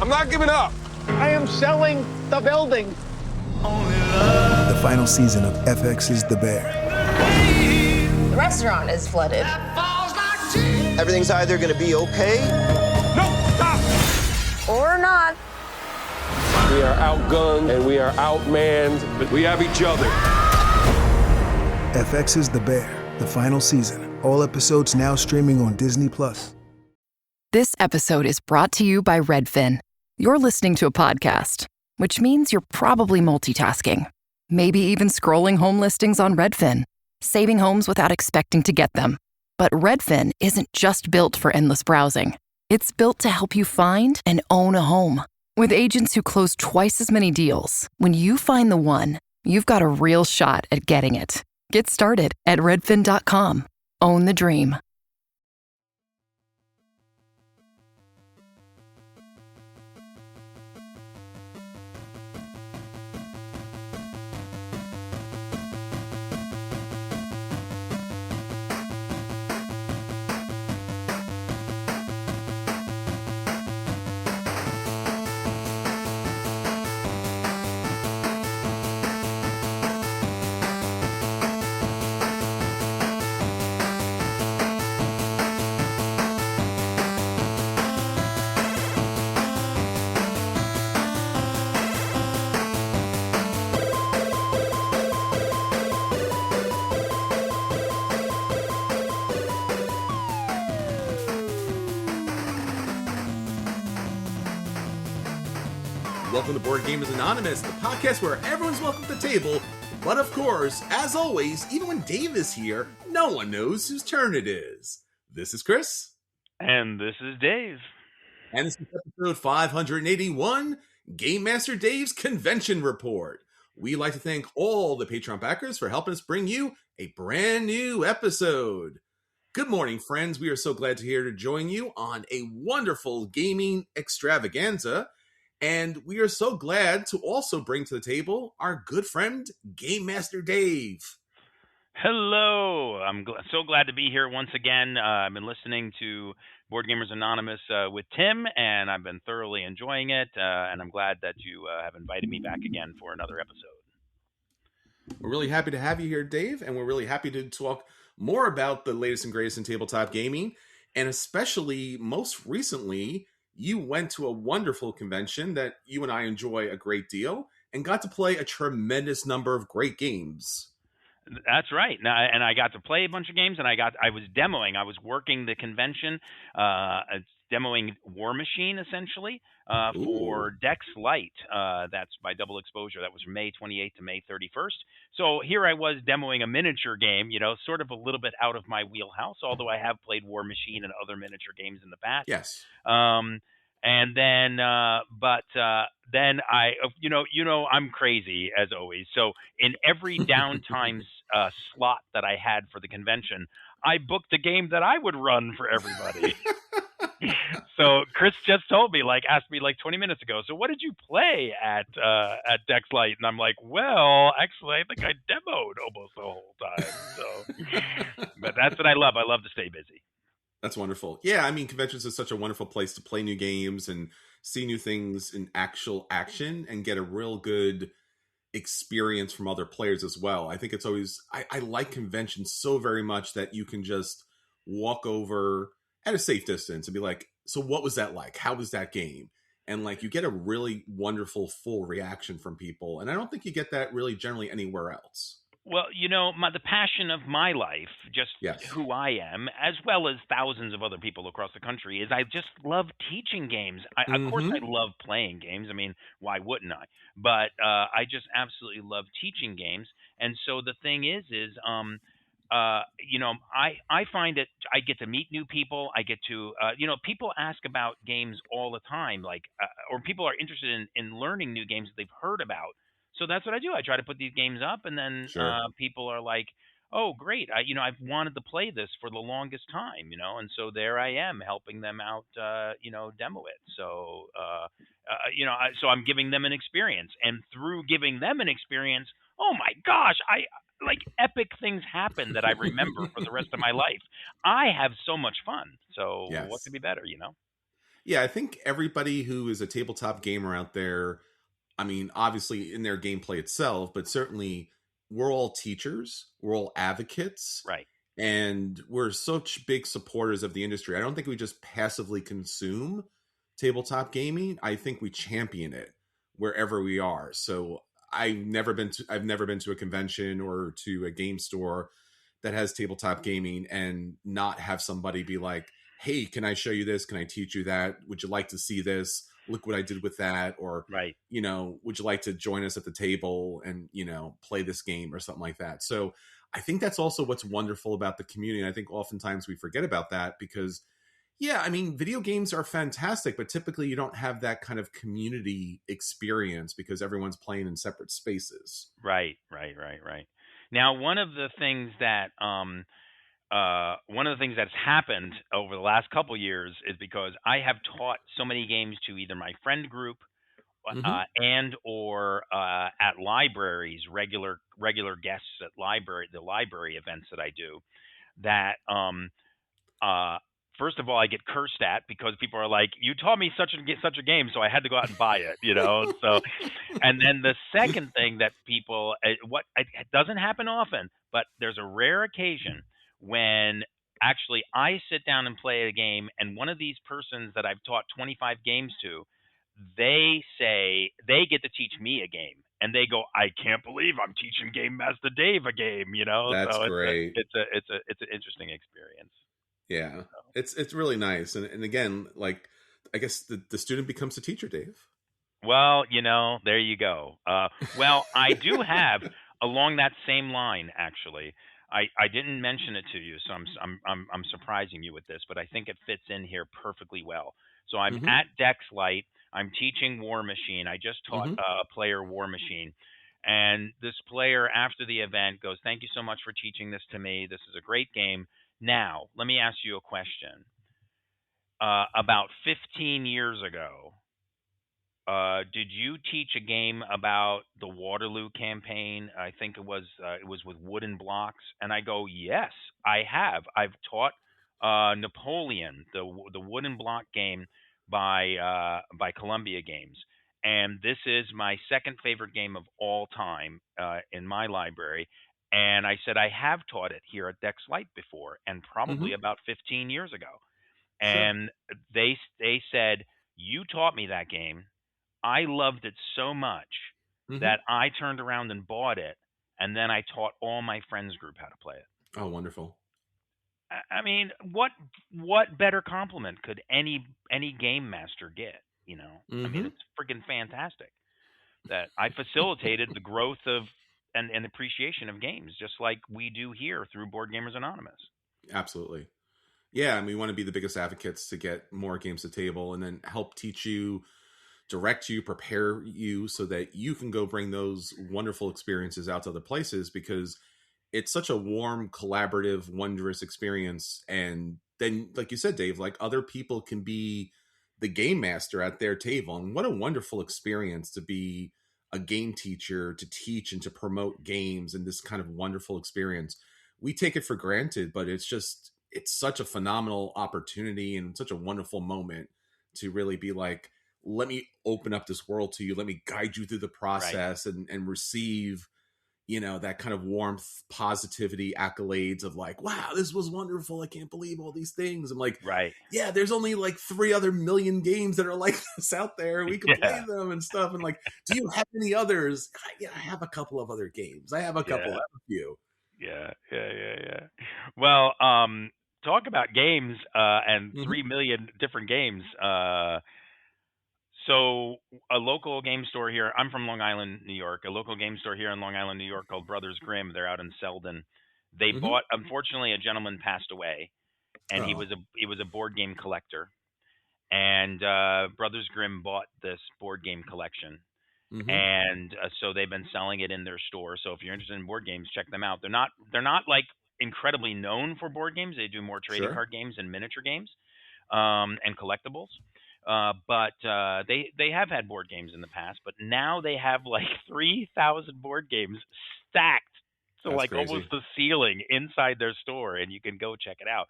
I'm not giving up. I am selling the building. The final season of FX's The Bear. The restaurant is flooded. Everything's either going to be okay. No, stop! Or not. We are outgunned and we are outmanned, but we have each other. FX's The Bear, the final season. All episodes now streaming on Disney+. This episode is brought to you by Redfin. You're listening to a podcast, which means you're probably multitasking. Maybe even scrolling home listings on Redfin, saving homes without expecting to get them. But Redfin isn't just built for endless browsing. It's built to help you find and own a home. With agents who close twice as many deals, when you find the one, you've got a real shot at getting it. Get started at redfin.com. Own the dream. Welcome to Board Gamers Anonymous, the podcast where everyone's welcome to the table. But of course, as always, even when Dave is here, no one knows whose turn it is. This is Chris. And this is Dave. And this is episode 581, Game Master Dave's Convention Report. We'd like to thank all the Patreon backers for helping us bring you a brand new episode. Good morning, friends. We are so glad to here to join you on a wonderful gaming extravaganza. And we are so glad to also bring to the table our good friend, Game Master Dave. Hello. I'm so glad to be here once again. I've been listening to Board Gamers Anonymous with Tim, and I've been thoroughly enjoying it. And I'm glad that you have invited me back again for another episode. We're really happy to have you here, Dave, and we're really happy to talk more about the latest and greatest in tabletop gaming, and especially most recently, you went to a wonderful convention that you and I enjoy a great deal and got to play a tremendous number of great games. That's right. Now, and I got to play a bunch of games, and I was demoing. I was working the convention, demoing War Machine, essentially, for Dex Light. That's by Double Exposure. That was from May 28th to May 31st. So here I was demoing a miniature game, sort of a little bit out of my wheelhouse, although I have played War Machine and other miniature games in the past. Yes. And then, then I, I'm crazy as always. So in every downtime slot that I had for the convention, I booked a game that I would run for everybody. So Chris just told me, asked me 20 minutes ago, so what did you play at Dex Light? And I'm like, well, actually, I think I demoed almost the whole time. So, but that's what I love. I love to stay busy. That's wonderful. Yeah, I mean, conventions is such a wonderful place to play new games and see new things in actual action and get a real good experience from other players as well. I think it's always, I like conventions so very much that you can just walk over at a safe distance and be like, so what was that like? How was that game? And you get a really wonderful full reaction from people. And I don't think you get that really generally anywhere else. Well, the passion of my life, just who I am, as well as thousands of other people across the country, is I just love teaching games. Of course, I love playing games. I mean, why wouldn't I? But I just absolutely love teaching games. And so the thing is I find that I get to meet new people. I get to, people ask about games all the time, or people are interested in learning new games that they've heard about. So that's what I do. I try to put these games up, and then people are like, "Oh, great! I've wanted to play this for the longest time, and so there I am helping them out, demo it. So, so I'm giving them an experience, and through giving them an experience, oh my gosh, epic things happen that I remember for the rest of my life. I have so much fun. So what could be better, Yeah, I think everybody who is a tabletop gamer out there, I mean, obviously in their gameplay itself, but certainly we're all teachers, we're all advocates, Right. and we're such big supporters of the industry. I don't think we just passively consume tabletop gaming. I think we champion it wherever we are. So I've never been to a convention or to a game store that has tabletop gaming and not have somebody be like, hey, can I show you this? Can I teach you that? Would you like to see this? Look what I did with that. Or, Right. would you like to join us at the table and, play this game or something like that? So I think that's also what's wonderful about the community. And I think oftentimes we forget about that because, yeah, I mean, video games are fantastic, but typically you don't have that kind of community experience because everyone's playing in separate spaces. Right. Now, one of the things that's happened over the last couple years is because I have taught so many games to either my friend group and or at libraries, regular guests at the library events that I do. That uh, first of all, I get cursed at because people are like, "You taught me such a game, so I had to go out and buy it," So, and then the second thing that people, it doesn't happen often, but there's a rare occasion when actually I sit down and play a game, and one of these persons that I've taught 25 games to, they say they get to teach me a game, and they go, "I can't believe I'm teaching Game Master Dave a game," That's So great. it's an interesting experience. Yeah, it's really nice, and again, like I guess the student becomes the teacher, Dave. Well, there you go. Well, I do have along that same line actually. I didn't mention it to you, so I'm surprising you with this, but I think it fits in here perfectly well. So I'm Mm-hmm. at Dexlight. I'm teaching War Machine. I just taught Mm-hmm. a player War Machine, and this player after the event goes, "Thank you so much for teaching this to me. This is a great game." Now, let me ask you a question. About 15 years ago, did you teach a game about the Waterloo campaign? I think it was with wooden blocks, and I go, yes, I have. I've taught Napoleon, the wooden block game by Columbia Games, and this is my second favorite game of all time in my library. And I said I have taught it here at Dex Light before, and Mm-hmm. probably about 15 years ago. Sure. And they said you taught me that game. I loved it so much Mm-hmm. that I turned around and bought it, and then I taught all my friends group how to play it. Oh, wonderful. I mean, what better compliment could any game master get? I mean, Mm-hmm. it's freaking fantastic that I facilitated the growth of and appreciation of games, just like we do here through Board Gamers Anonymous. Absolutely. Yeah, and we want to be the biggest advocates to get more games to table and then help teach you, direct you, prepare you so that you can go bring those wonderful experiences out to other places because it's such a warm, collaborative, wondrous experience. And then, like you said, Dave, like other people can be the game master at their table. And what a wonderful experience to be a game teacher, to teach and to promote games and this kind of wonderful experience. We take it for granted, but it's such a phenomenal opportunity and such a wonderful moment to really be like, let me open up this world to you. Let me guide you through the Right, process and receive, that kind of warmth, positivity, accolades of like, wow, this was wonderful. I can't believe all these things. I'm like, right, yeah, there's only like 3 other million games that are like this out there. We can play yeah, them and stuff. And like, do you have any others? Yeah, I have a couple of other games. I have a couple, I yeah. have a few. Yeah. Well, talk about games and Mm-hmm. 3 million different games. So a local game store here. I'm from Long Island, New York. A local game store here in Long Island, New York, called Brothers Grimm. They're out in Selden. They Mm-hmm. bought. Unfortunately, a gentleman passed away, and he Oh. was a board game collector. And Brothers Grimm bought this board game collection, Mm-hmm. and so they've been selling it in their store. So if you're interested in board games, check them out. They're not like incredibly known for board games. They do more trading Sure. card games and miniature games and collectibles. But they have had board games in the past, but now they have like 3,000 board games stacked to That's like almost crazy. the ceiling inside their store, and you can go check it out.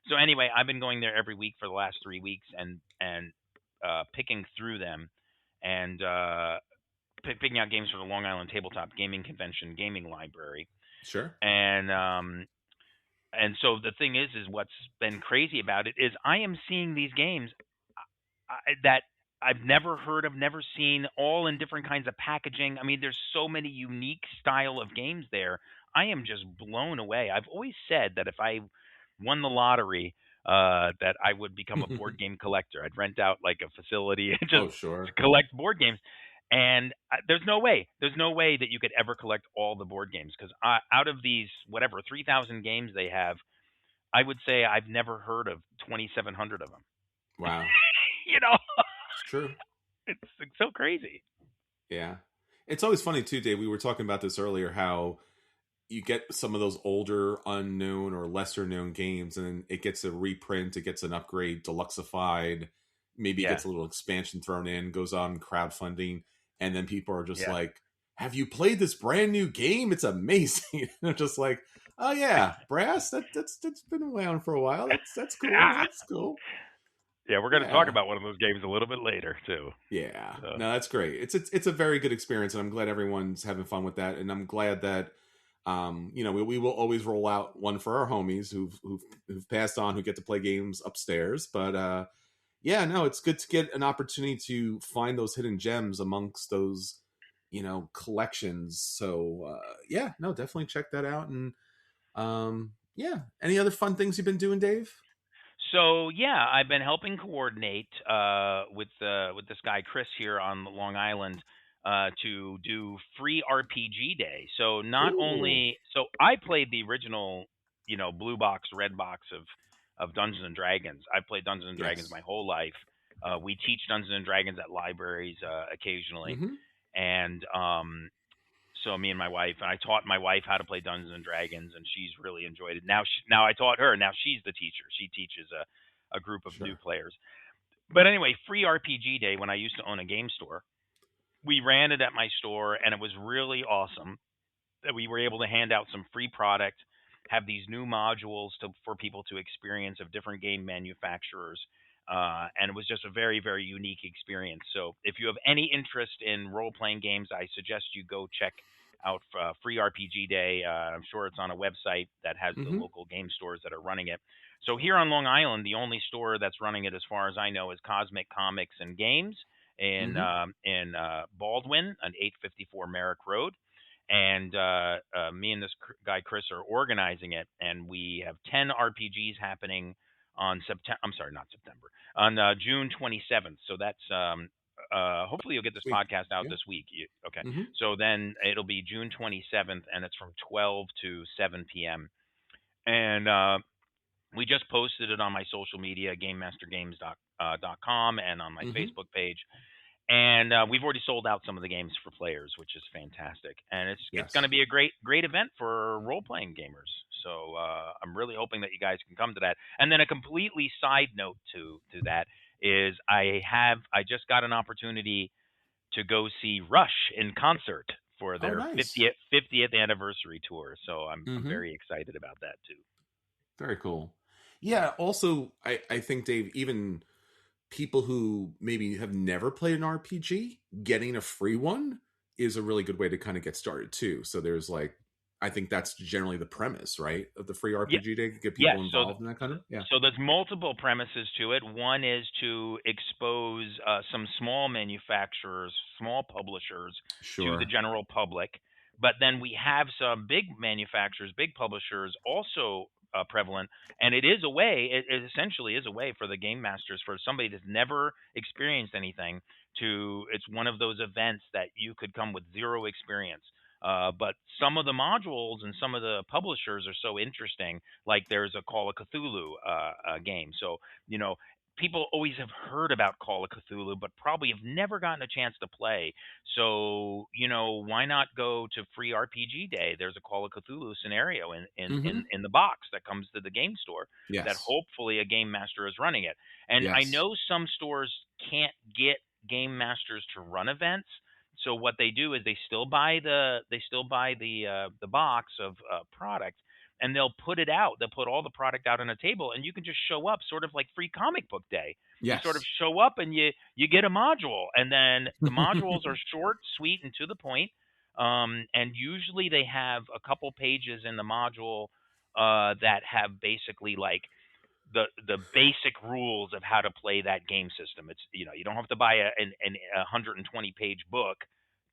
So anyway, I've been going there every week for the last 3 weeks and picking through them and picking out games for the Long Island Tabletop Gaming Convention Gaming Library. Sure. And so the thing is what's been crazy about it is I am seeing these games that I've never heard of, never seen, all in different kinds of packaging. I mean, there's so many unique style of games there. I am just blown away. I've always said that if I won the lottery, that I would become a board game collector. I'd rent out like a facility and just Oh, sure. collect board games. And there's no way that you could ever collect all the board games because out of these whatever 3,000 games they have, I would say I've never heard of 2,700 of them. Wow. You know, It's true. it's so crazy. Yeah. It's always funny too, Dave. We were talking about this earlier, how you get some of those older, unknown or lesser known games, and then it gets a reprint, it gets an upgrade, deluxeified, maybe it gets a little expansion thrown in, goes on crowdfunding, and then people are just like, have you played this brand new game? It's amazing. And they're just like, oh yeah, Brass, that's been around for a while. That's cool. That's cool. Yeah, we're going to talk about one of those games a little bit later too. Yeah, So. No, that's great. It's a very good experience, and I'm glad everyone's having fun with that. And I'm glad that we will always roll out one for our homies who've passed on, who get to play games upstairs. But it's good to get an opportunity to find those hidden gems amongst those collections. So definitely check that out. And any other fun things you've been doing, Dave? So I've been helping coordinate with this guy Chris here on Long Island to do free RPG day. So not only I played the original, blue box, red box of Dungeons and Dragons. I've played Dungeons and Dragons my whole life. We teach Dungeons and Dragons at libraries occasionally, and so me and my wife, and I taught my wife how to play Dungeons and Dragons, and she's really enjoyed it. Now I taught her. Now she's the teacher. She teaches a group of new players. But anyway, free RPG day when I used to own a game store, we ran it at my store, and it was really awesome that we were able to hand out some free product, have these new modules for people to experience of different game manufacturers. And it was just a very, very unique experience. So if you have any interest in role-playing games, I suggest you go check out Free RPG Day. I'm sure it's on a website that has the local game stores that are running it. So here on Long Island, the only store that's running it, as far as I know, is Cosmic Comics and Games in Baldwin on 854 Merrick Road. And me and this guy Chris are organizing it, and we have 10 RPGs happening on on June 27th. So that's hopefully you'll get this podcast out this week. Okay. So then it'll be June 27th, and it's from 12 to 7 p.m. And we just posted it on my social media, GameMasterGames.com, and on my Facebook page. And we've already sold out some of the games for players, which is fantastic. And it's going to be a great event for role-playing gamers. So I'm really hoping that you guys can come to that. And then a completely side note to that is I just got an opportunity to go see Rush in concert for their 50th anniversary tour. So I'm very excited about that too. Very cool. Yeah. Also, I think, Dave, even people who maybe have never played an RPG, getting a free one is a really good way to kind of get started too. So there's I think that's generally the premise, right, of the free RPG day, to get people involved in that kind of. Yeah. So there's multiple premises to it. One is to expose some small manufacturers, small publishers to the general public. But then we have some big manufacturers, big publishers also prevalent, and it is a way. It essentially is a way for the game masters, for somebody that's never experienced anything, it's one of those events that you could come with zero experience. But some of the modules and some of the publishers are so interesting. Like there's a Call of Cthulhu game. So people always have heard about Call of Cthulhu, but probably have never gotten a chance to play. So, why not go to Free RPG Day? There's a Call of Cthulhu scenario in the box that comes to the game store that hopefully a game master is running it. And I know some stores can't get game masters to run events. So what they do is they still buy the box of product, and they'll put it out. They'll put all the product out on a table, and you can just show up, sort of like free comic book day. You sort of Yes. show up and you get a module, and then the modules are short, sweet, and to the point. And usually they have a couple pages in the module that have basically like the basic rules of how to play that game system. It's, you don't have to buy a 120 page book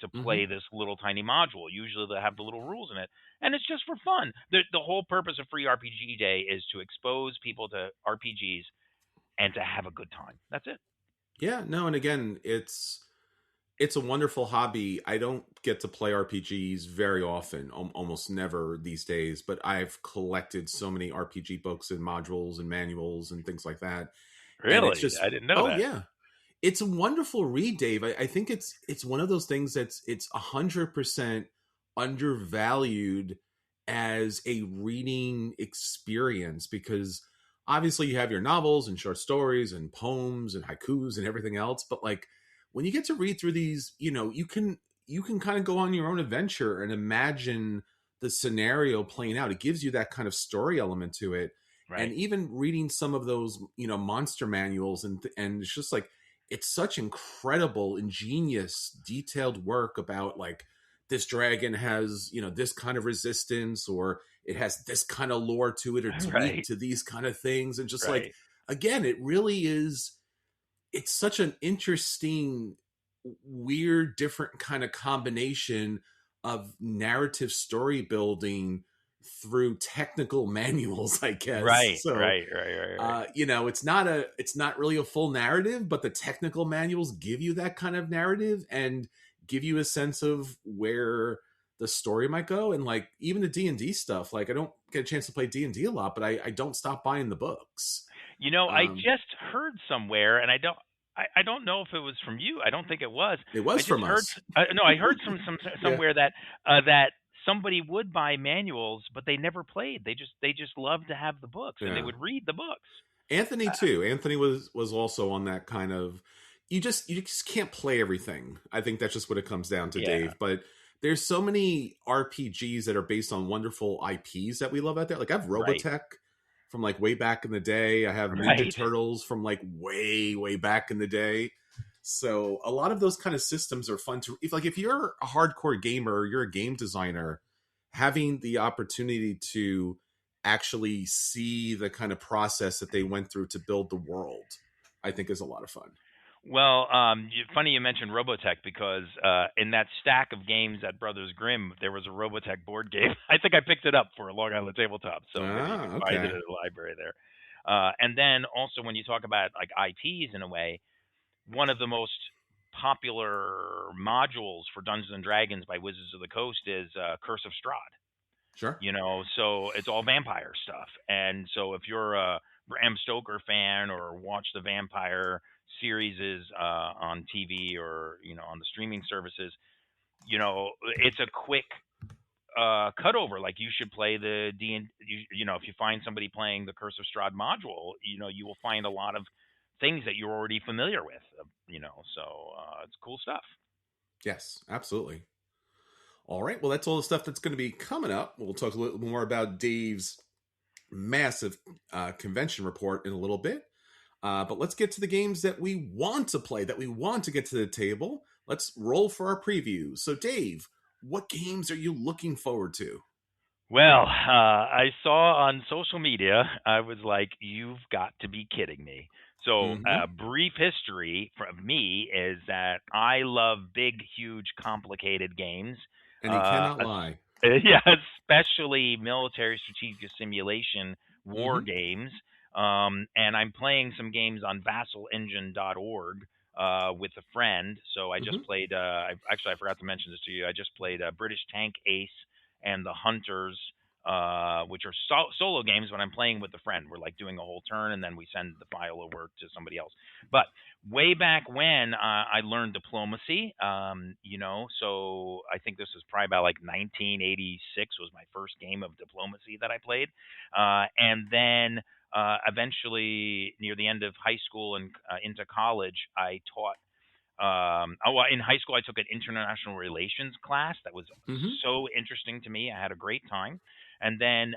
to play Hmm. this little tiny module. Usually they have the little rules in it, and it's just for fun. The whole purpose of Free RPG Day is to expose people to RPGs and to have a good time. That's it. Yeah, no, and again, it's a wonderful hobby. I don't get to play RPGs very often, almost never these days, but I've collected so many RPG books and modules and manuals and things like that. And it's Really, just, I didn't know oh that. yeah, it's a wonderful read, Dave. I think it's one of those things it's 100% undervalued as a reading experience, because obviously you have your novels and short stories and poems and haikus and everything else, but like when you get to read through these, you can kind of go on your own adventure and imagine the scenario playing out. It gives you that kind of story element to it. And Right. even reading some of those, monster manuals, and it's just like it's such incredible, ingenious, detailed work about like this dragon has, this kind of resistance, or it has this kind of lore to it, or it's weak Right. to these kind of things. And just like, Right. again, it really is, it's such an interesting, weird, different kind of combination of narrative story building through technical manuals, I guess. Right. So, Right. Right. Right. Right. it's not really a full narrative, but the technical manuals give you that kind of narrative and give you a sense of where the story might go. And like even the D&D stuff, like I don't get a chance to play D&D a lot, but I don't stop buying the books. I Um, just heard somewhere, and I don't know if it was from you. I don't think it was. it I was just from heard. us. No, I heard Yeah. somewhere that that somebody would buy manuals, but they never played. They just loved to have the books, and they Yeah. would read the books. Anthony Uh, too. Anthony was also on that kind of, you just can't play everything. I think that's just what it comes down to, yeah. Dave. But there's so many RPGs that are based on wonderful IPs that we love out there. Like I have Right. Robotech from like way back in the day. I have Ninja Right. Turtles from like way, way back in the day. So a lot of those kind of systems are fun to, if you're a hardcore gamer, you're a game designer, having the opportunity to actually see the kind of process that they went through to build the world, I think is a lot of fun. Well, funny you mentioned Robotech, because in that stack of games at Brothers Grimm, there was a Robotech board game. I think I picked it up for a Long Island tabletop, so maybe you Ah, can find it okay. at the library there. And then also, when you talk about like IPs in a way, one of the most popular modules for Dungeons and Dragons by Wizards of the Coast is Curse of Strahd. Sure. So it's all vampire stuff. And so if you're a Bram Stoker fan or watch the vampire series on TV, or on the streaming services, it's a quick cutover. Like, you should play the D and if you find somebody playing the Curse of Strahd module, you will find a lot of things that you're already familiar with. So it's cool stuff. Yes, absolutely. All right. Well, that's all the stuff that's going to be coming up. We'll talk a little more about Dave's massive convention report in a little bit. But let's get to the games that we want to play, that we want to get to the table. Let's roll for our previews. So, Dave, what games are you looking forward to? Well, I saw on social media, I was like, you've got to be kidding me. So, Mm-hmm. brief history from me is that I love big, huge, complicated games. And he cannot lie. Yeah, especially military strategic simulation war Mm-hmm. games. And I'm playing some games on vassalengine.org with a friend. So I Mm-hmm. just played, I forgot to mention this to you. I just played British Tank Ace and The Hunters, which are solo games, but I'm playing with a friend. We're like doing a whole turn, and then we send the file over to somebody else. But way back when, I learned Diplomancy, so I think this was probably about like 1986 was my first game of Diplomancy that I played. And then eventually, near the end of high school and into college, I taught. In high school, I took an international relations class that was Mm-hmm. so interesting to me. I had a great time. And then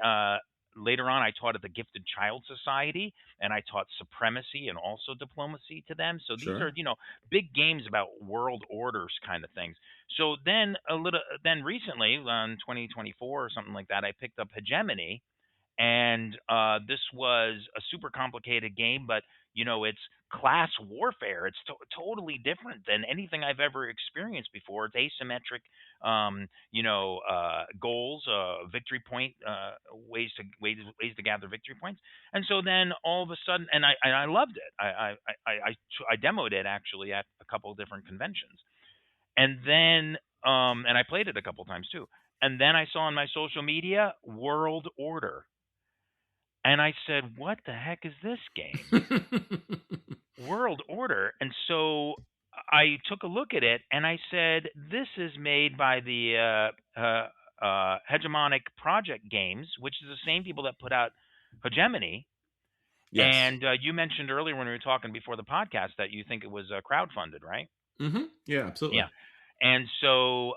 later on, I taught at the Gifted Child Society, and I taught supremacy and also diplomacy to them. So these are, Sure. big games about world orders kind of things. So then recently, in 2024 or something like that, I picked up Hegemony, and this was a super complicated game, but it's class warfare. It's totally different than anything I've ever experienced before. It's asymmetric, goals, victory point, ways to gather victory points. And so then all of a sudden, and I loved it. I demoed it actually at a couple of different conventions, and then and I played it a couple times too. And then I saw on my social media World Order. And I said, "What the heck is this game? World Order?" And so I took a look at it and I said, "This is made by the Hegemonic Project Games, which is the same people that put out Hegemony." Yes. And you mentioned earlier when we were talking before the podcast that you think it was crowdfunded, right? Yeah, absolutely. Yeah. And so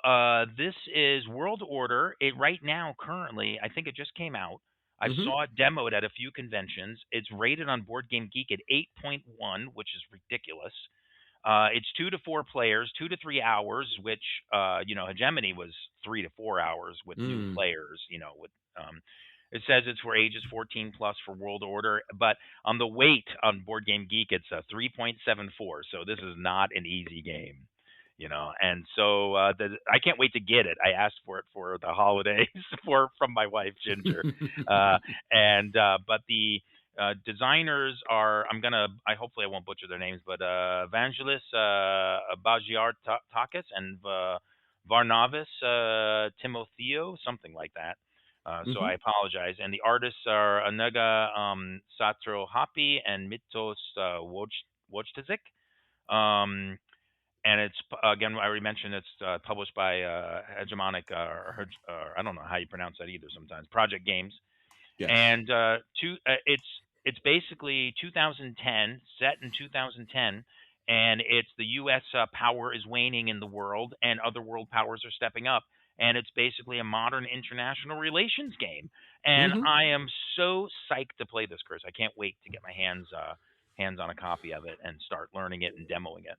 this is World Order. It right now, currently, I think it just came out. I saw it demoed at a few conventions. It's rated on Board Game Geek at 8.1, which is ridiculous. It's 2 to 4 players, 2 to 3 hours, which Hegemony was 3 to 4 hours with new players. It says it's for ages 14 plus for World Order, but on the weight on Board Game Geek, it's a 3.74. So this is not an easy game. And so I can't wait to get it. I asked for it for the holidays from my wife Ginger, but the designers are I hopefully I won't butcher their names, but Evangelos Bagiartakis and Varnavas Timotheo, something like that. So I apologize. And the artists are Anega Satro Hapi and Mitos Wojtczyk. And it's again, I already mentioned it's published by Hegemonic, or I don't know how you pronounce that either. Sometimes Project Games, Yes. and it's basically 2010, set in 2010, and it's the U.S. Power is waning in the world, and other world powers are stepping up, and it's basically a modern international relations game. And I am so psyched to play this, Chris. I can't wait to get my hands on a copy of it and start learning it and demoing it.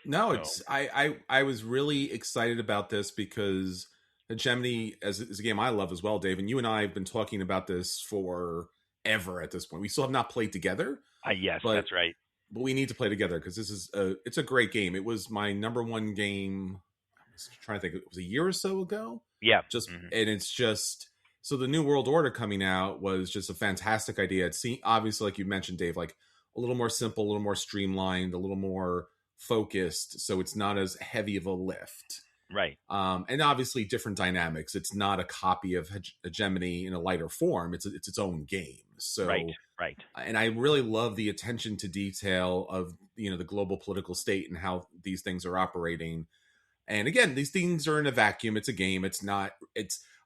No, it's I was really excited about this because Hegemony is a game I love as well, Dave. And you and I have been talking about this for ever at this point. We still have not played together. Yes, but, that's right. But we need to play together because it's a great game. It was my number one game. I was trying to think. It was a year or so ago. Yeah. And it's just so the New World Order coming out was just a fantastic idea. It's obviously, like you mentioned, Dave, like a little more simple, a little more streamlined, a little more focused, so it's not as heavy of a lift, right? And obviously different dynamics. It's not a copy of Hegemony in a lighter form. It's its own game. So right. And I really love the attention to detail of the global political state and how these things are operating. And again, these things are in a vacuum. It's a game. It's not.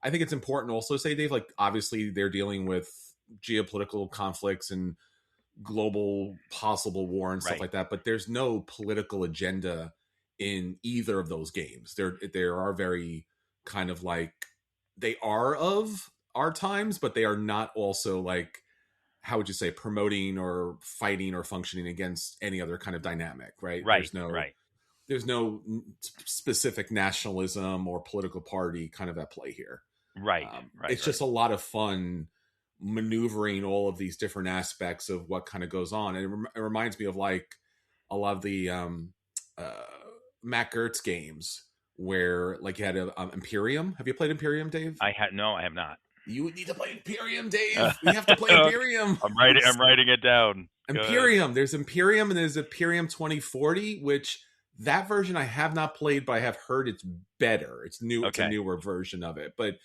I think it's important also to say, Dave, like obviously they're dealing with geopolitical conflicts and global possible war and stuff like that, but there's no political agenda in either of those games. There are very kind of like they are of our times, but they are not also like, how would you say, promoting or fighting or functioning against any other kind of dynamic, right? There's no specific nationalism or political party kind of at play here. It's just a lot of fun maneuvering all of these different aspects of what kind of goes on. And it reminds me of like a lot of the Matt Gertz games where like you had Imperium. Have you played Imperium, Dave? I have not. You need to play Imperium, Dave. We have to play Imperium. I'm writing it down. Imperium. There's Imperium and there's Imperium 2040, which that version I have not played, but I have heard it's better. It's new. Okay. It's a newer version of it. But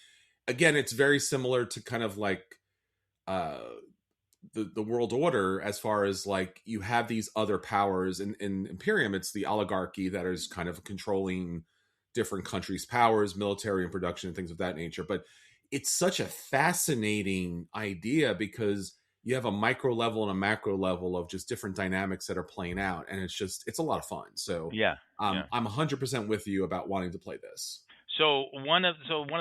again, it's very similar to kind of like the world order, as far as like you have these other powers. In Imperium, it's the oligarchy that is kind of controlling different countries' powers, military and production and things of that nature. But it's such a fascinating idea because you have a micro level and a macro level of just different dynamics that are playing out. And it's a lot of fun. So I'm 100% with you about wanting to play this. So one of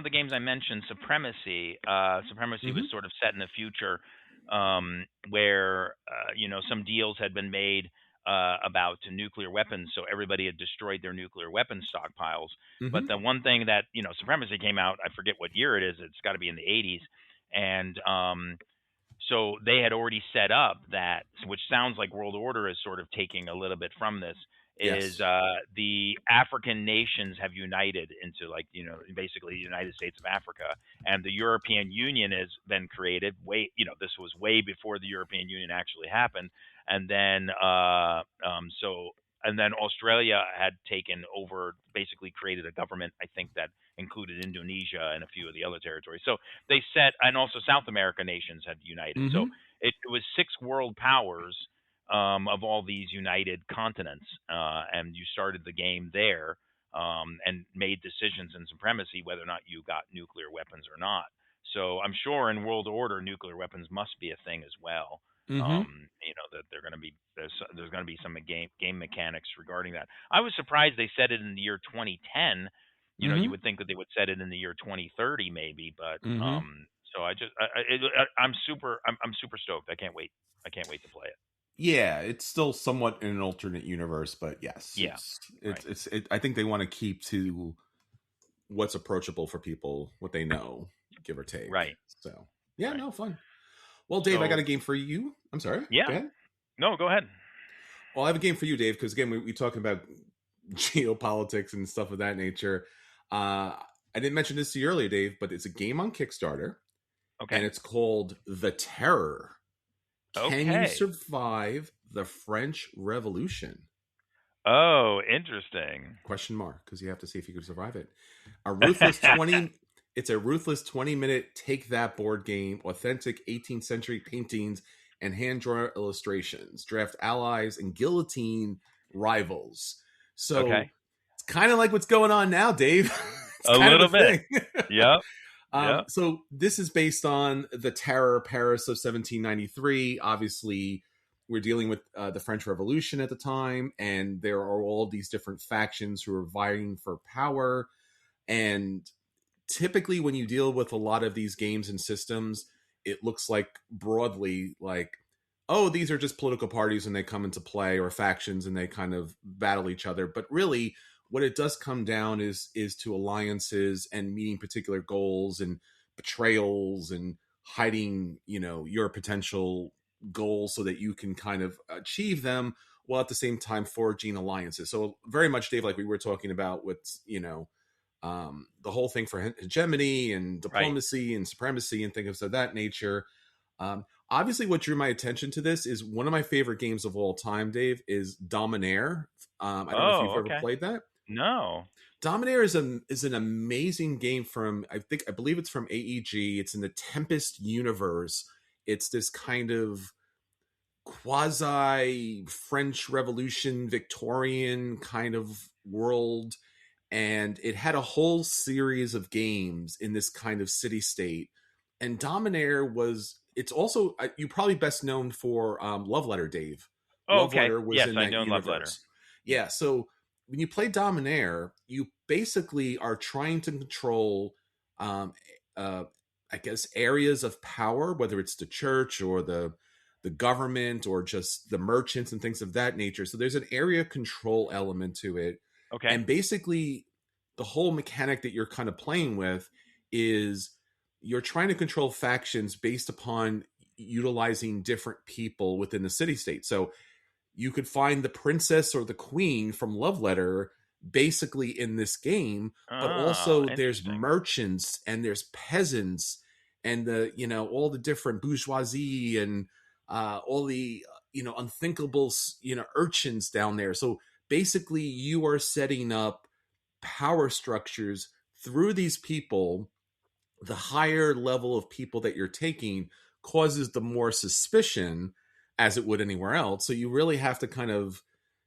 the games I mentioned, Supremacy. Supremacy was Hmm. sort of set in the future, where some deals had been made about nuclear weapons. So everybody had destroyed their nuclear weapon stockpiles. But Hmm. the one thing that Supremacy came out, I forget what year it is. It's got to be in the 80s, and so they had already set up that, which sounds like World Order is sort of taking a little bit from this, is Yes. the African nations have united into, like, basically the United States of Africa, and the European Union has been created. This was way before the European Union actually happened, and then Australia had taken over, basically created a government, I think, that included Indonesia and a few of the other territories. So they set, and also South America nations had united. So Hmm. it was six world powers, of all these united continents, and you started the game there, and made decisions in Supremacy whether or not you got nuclear weapons or not. So I'm sure in World Order, nuclear weapons must be a thing as well. Hmm. That they're going to be there's going to be some game mechanics regarding that. I was surprised they said it in the year 2010. You Hmm. would think that they would set it in the year 2030 maybe, but Hmm. so I'm super stoked. I can't wait to play it. Yeah, it's still somewhat in an alternate universe, but yes, Yeah. Right. I think they want to keep to what's approachable for people, what they know, give or take. Right. So yeah, Right. no, fun. Well, Dave, I got So a game for you. I'm sorry. Go yeah. ahead. No, go ahead. Well, I have a game for you, Dave, because again, we talking about geopolitics and stuff of that nature. I didn't mention this to you earlier, Dave, but it's a game on Kickstarter, and Okay. it's called The Terror. Can you Okay. survive the French Revolution? Oh, interesting. Question mark, because you have to see if you can survive it. A ruthless 20 It's a ruthless 20-minute take that board game, authentic 18th century paintings and hand-drawn illustrations, draft allies and guillotine rivals. So Okay. it's kind of like what's going on now, Dave. It's A kind of little a bit. thing. Yep. Yep. So this is based on the Terror Paris of 1793. Obviously, we're dealing with the French Revolution at the time, and there are all these different factions who are vying for power. And typically, when you deal with a lot of these games and systems, it looks like broadly like, oh, these are just political parties and they come into play, or factions and they kind of battle each other. But really, what it does come down is to alliances and meeting particular goals and betrayals and hiding, your potential goals so that you can kind of achieve them, while at the same time forging alliances. So very much, Dave, like we were talking about with, the whole thing for hegemony and Right. diplomacy and supremacy and things of that nature. Obviously, what drew my attention to this is one of my favorite games of all time, Dave, is Dominaire. I don't know if you've Oh, ever okay. played that. No. Dominaire is an amazing game from, I believe it's from AEG. It's in the Tempest universe. It's this kind of quasi French Revolution Victorian kind of world, and it had a whole series of games in this kind of city state. And Dominaire it's also, you probably best known for Love Letter, Dave. Oh, Love okay. Letter was Yes, in I that know Love Letter. universe. Yeah, so when you play Dominaire, you basically are trying to control, uh, I guess, areas of power, whether it's the church or the government or just the merchants and things of that nature. So there's an area control element to it. Okay. And basically, the whole mechanic that you're kind of playing with is you're trying to control factions based upon utilizing different people within the city state. So you could find the princess or the queen from Love Letter basically in this game, but Oh, also there's interesting. merchants and there's peasants and all the different bourgeoisie and all the unthinkable urchins down there. So basically, you are setting up power structures through these people. The higher level of people that you're taking causes the more suspicion, as it would anywhere else. So you really have to kind of,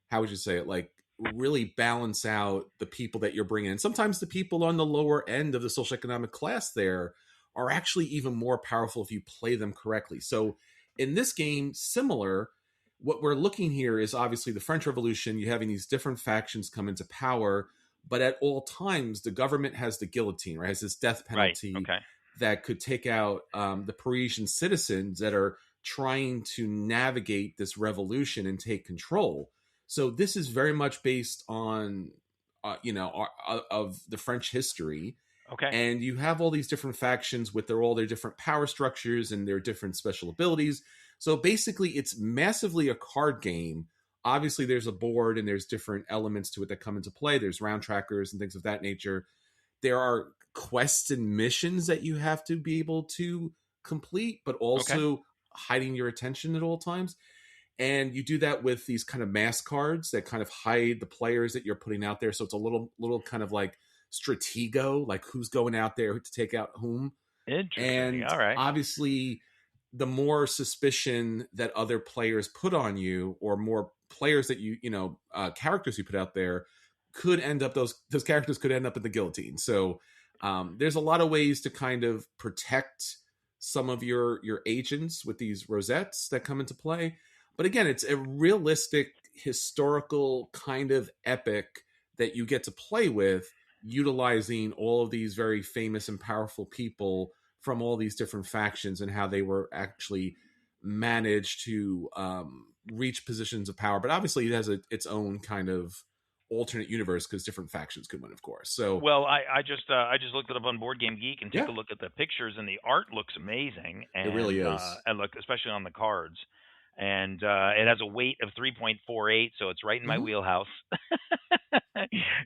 how would you say it, like really balance out the people that you're bringing in. Sometimes the people on the lower end of the socioeconomic class there are actually even more powerful if you play them correctly. So in this game, similar, what we're looking here is obviously the French Revolution. You having these different factions come into power, but at all times the government has the guillotine, right? Has this death Right. penalty Okay. that could take out the Parisian citizens that are trying to navigate this revolution and take control. So this is very much based on, of the French history. Okay. And you have all these different factions with all their different power structures and their different special abilities. So basically, it's massively a card game. Obviously, there's a board and there's different elements to it that come into play. There's round trackers and things of that nature. There are quests and missions that you have to be able to complete, but Okay. also hiding your attention at all times. And you do that with these kind of mass cards that kind of hide the players that you're putting out there. So it's a little kind of like stratego, like who's going out there to take out whom. Interesting. And All right. obviously, the more suspicion that other players put on you, or more players that characters you put out there, could end up those characters could end up in the guillotine. So there's a lot of ways to kind of protect some of your agents with these rosettes that come into play. But again, it's a realistic historical kind of epic that you get to play with, utilizing all of these very famous and powerful people from all these different factions and how they were actually managed to reach positions of power. But obviously, it has its own kind of alternate universe because different factions could win, of course. So Well, I just looked it up on Board Game Geek and took yeah, a look at the pictures, and the art looks amazing, it really is. and look, especially on the cards, and it has a weight of 3.48, so it's right in my Mhm. wheelhouse.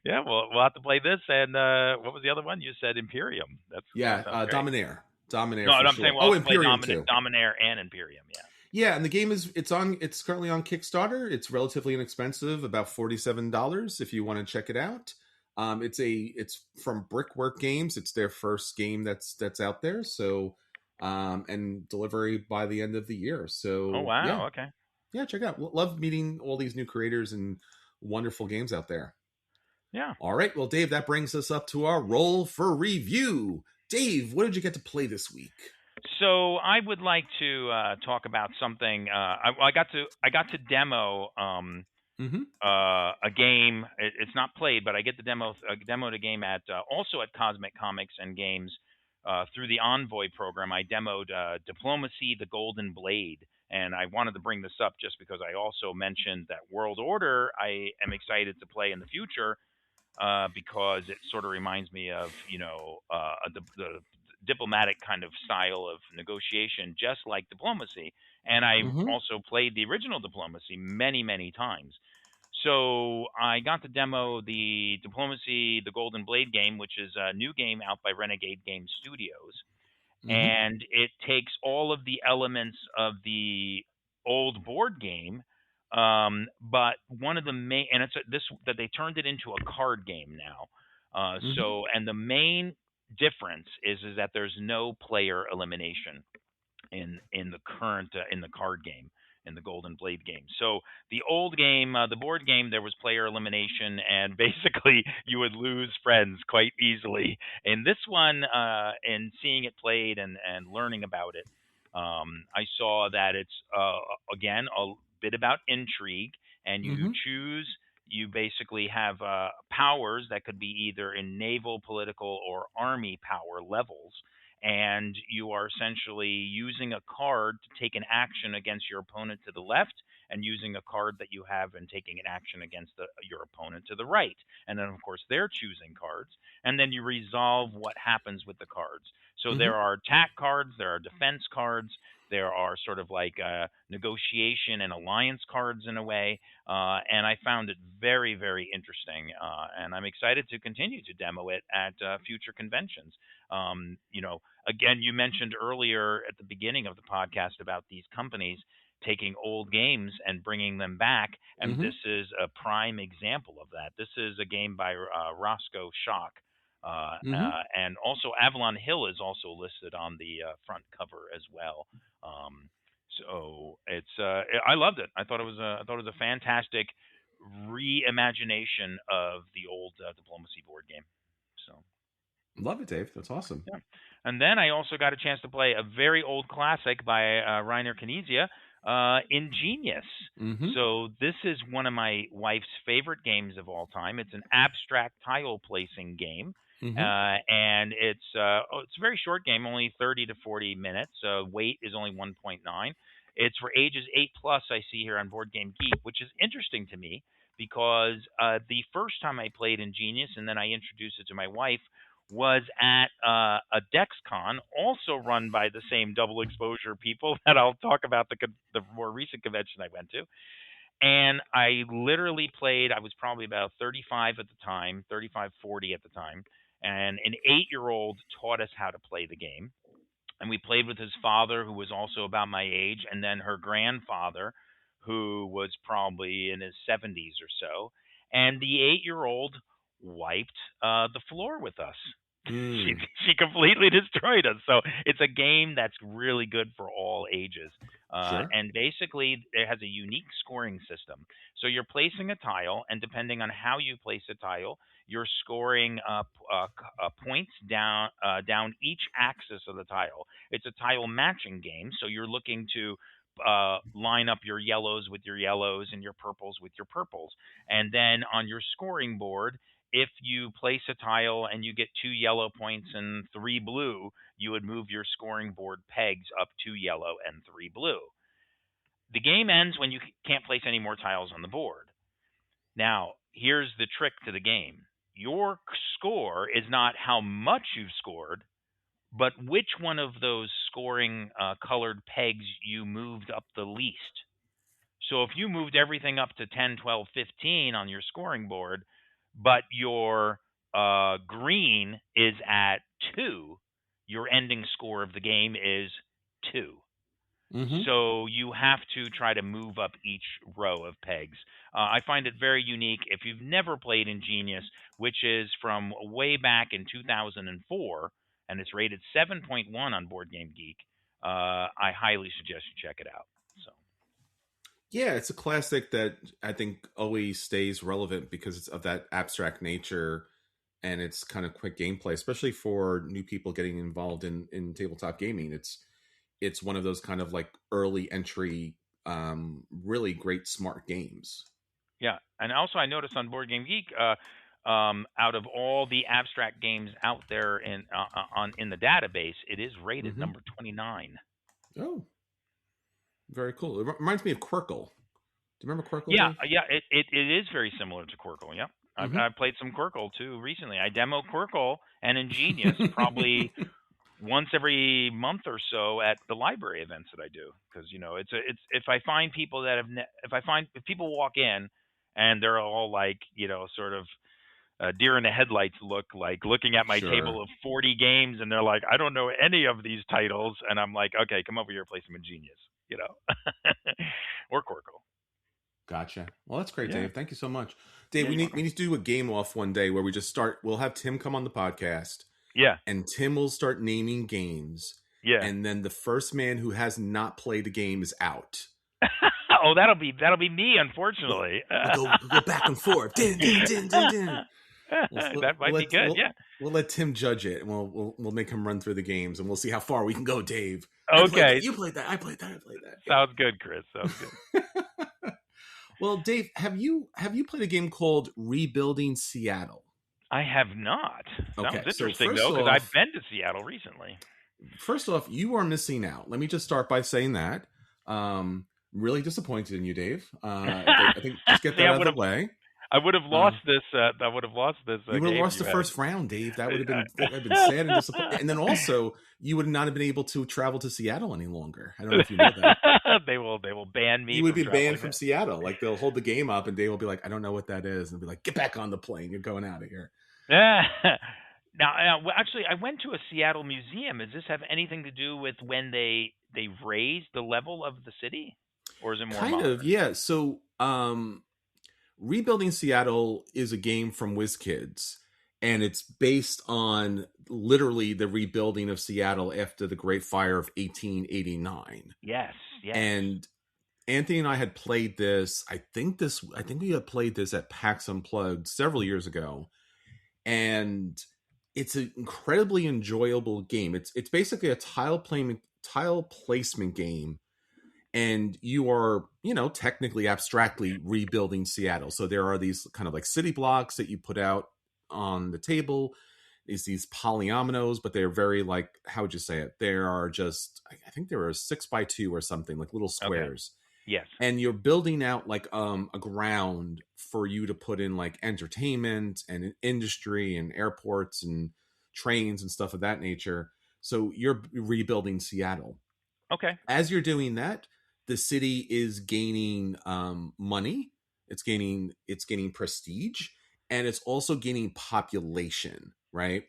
Yeah, well, we'll have to play this. And what was the other one you said? Imperium. That Yeah, sounds great. Dominaire No, for I'm sure. saying we'll Oh, have to play Imperium too. Dominaire and Imperium. Yeah. Yeah, and the game it's currently on Kickstarter. It's relatively inexpensive, about $47 if you want to check it out. It's from Brickwork Games. It's their first game that's out there. So and delivery by the end of the year. Oh So wow. Okay. yeah, check it out. Love meeting all these new creators and wonderful games out there. Yeah. All right, well, Dave, that brings us up to our roll for review. Dave, what did you get to play this week? So I would like to talk about something. I got to demo Mm-hmm. a game. It's not played, but I get the demoed a game at also at Cosmic Comics and Games through the Envoy program. I demoed Diplomacy: The Golden Blade, and I wanted to bring this up just because I also mentioned that World Order I am excited to play in the future because it sort of reminds me of the diplomatic kind of style of negotiation, just like Diplomacy. And I Mm-hmm. also played the original Diplomacy many times. So I got to demo the Diplomacy, the Golden Blade game, which is a new game out by Renegade Game Studios, Mm-hmm. and it takes all of the elements of the old board game, but one of the main, and it's this that they turned it into a card game now. Mm-hmm. So, and the main difference is that there's no player elimination in the current in the card game, in the Golden Blade game. So the old game, the board game, there was player elimination, and basically you would lose friends quite easily. In this one, and seeing it played and learning about it, I saw that it's again a bit about intrigue, and you Mm-hmm. choose. You basically have powers that could be either in naval, political, or army power levels, and you are essentially using a card to take an action against your opponent to the left, and using a card that you have and taking an action against your opponent to the right. And then, of course, they're choosing cards, and then you resolve what happens with the cards. So Mm-hmm. there are attack cards, there are defense cards, there are sort of like negotiation and alliance cards in a way, and I found it very interesting, and I'm excited to continue to demo it at future conventions. Again, you mentioned earlier at the beginning of the podcast about these companies taking old games and bringing them back, and Mm-hmm. this is a prime example of that. This is a game by Roscoe Schock, Mm-hmm. and also Avalon Hill is also listed on the front cover as well. So it's I loved it. I thought it was a fantastic reimagination of the old Diplomacy board game. So. Love it, Dave. That's awesome. Yeah. And then I also got a chance to play a very old classic by Reiner Knizia, Ingenious. Mm-hmm. So this is one of my wife's favorite games of all time. It's an abstract tile placing game, Mm-hmm. and it's a very short game, only 30 to 40 minutes. Weight is only 1.9. It's for ages 8 plus. I see here on Board Game Geek, which is interesting to me because the first time I played Ingenious, and then I introduced it to my wife, was at a DexCon, also run by the same double exposure people that I'll talk about the more recent convention I went to. And I literally played, I was probably about 35 at the time, 35, 40 at the time. And an 8-year-old taught us how to play the game. And we played with his father, who was also about my age, and then her grandfather, who was probably in his 70s or so. And the 8-year-old wiped the floor with us. She completely destroyed us. So it's a game that's really good for all ages. Sure. And basically, it has a unique scoring system. So you're placing a tile, and depending on how you place a tile, you're scoring points down each axis of the tile. It's a tile matching game, so you're looking to line up your yellows with your yellows and your purples with your purples. And then on your scoring board, if you place a tile and you get 2 yellow points and 3 blue, you would move your scoring board pegs up 2 yellow and 3 blue. The game ends when you can't place any more tiles on the board. Now, here's the trick to the game. Your score is not how much you've scored, but which one of those scoring colored pegs you moved up the least. So if you moved everything up to 10, 12, 15 on your scoring board, but your green is at 2, your ending score of the game is 2. Mm-hmm. So you have to try to move up each row of pegs. I find it very unique. If you've never played Ingenious, which is from way back in 2004, and it's rated 7.1 on Board Game Geek, I highly suggest you check it out. So. Yeah, it's a classic that I think always stays relevant because it's of that abstract nature and it's kind of quick gameplay, especially for new people getting involved in tabletop gaming. It's one of those kind of like early entry, really great smart games. Yeah, and also I noticed on Board Game Geek, out of all the abstract games out there in the database, it is rated number 29. Oh, very cool. It reminds me of Quirkle. Do you remember Quirkle, Yeah, Dave? yeah, it is very similar to Quirkle. Yeah, I've played some Quirkle too recently. I demo Quirkle and Ingenious probably once every month or so at the library events that I do, because it's if I find people that if people walk in and they're all like sort of deer in the headlights look, like looking at my table of 40 games, and they're like, I don't know any of these titles, and I'm like, okay, come over here, play some Ingenious, or Quirkle. Gotcha. Well, that's great, Yeah. Dave. Thank you so much. Dave, we need to do a game off one day where we just start. We'll have Tim come on the podcast. Yeah. And Tim will start naming games. Yeah. And then the first man who has not played a game is out. Oh, that'll be me, unfortunately. We'll go back and forth. Din, din, din, din, din. That might be good. Yeah. We'll let Tim judge it, and we'll make him run through the games, and we'll see how far we can go, Dave. Okay. You played that. I played that. Sounds good, Chris. Sounds good. Well, Dave, have you played a game called Rebuilding Seattle? I have not. Okay, sounds interesting, though, because I've been to Seattle recently. First off, you are missing out. Let me just start by saying that. Really disappointed in you, Dave. I think just get that out of the way. I would have lost this. You would have lost the first round, Dave. That would have been sad and disappointing. And then also, you would not have been able to travel to Seattle any longer. I don't know if you know that. They will ban me. You would be banned from Seattle. Like they'll hold the game up, and Dave will be like, "I don't know what that is," and be like, "Get back on the plane. You're going out of here." Now, actually, I went to a Seattle museum. Does this have anything to do with when they raised the level of the city, or is it more kind of? Yeah. So, Rebuilding Seattle is a game from WizKids, and it's based on literally the rebuilding of Seattle after the Great Fire of 1889. Yes. And Anthony and I had played this. I think we had played this at PAX Unplugged several years ago, and it's an incredibly enjoyable game. It's basically a tile placement game, and you are, technically abstractly rebuilding Seattle. So there are these kind of like city blocks that you put out on the table, is these polyominoes, but they're very like, how would you say it? There are just, I think there are 6x2 or something, like little squares. Yes. And you're building out like a ground for you to put in like entertainment and industry and airports and trains and stuff of that nature. So you're rebuilding Seattle. Okay. As you're doing that, the city is gaining money. It's gaining prestige, and it's also gaining population. Right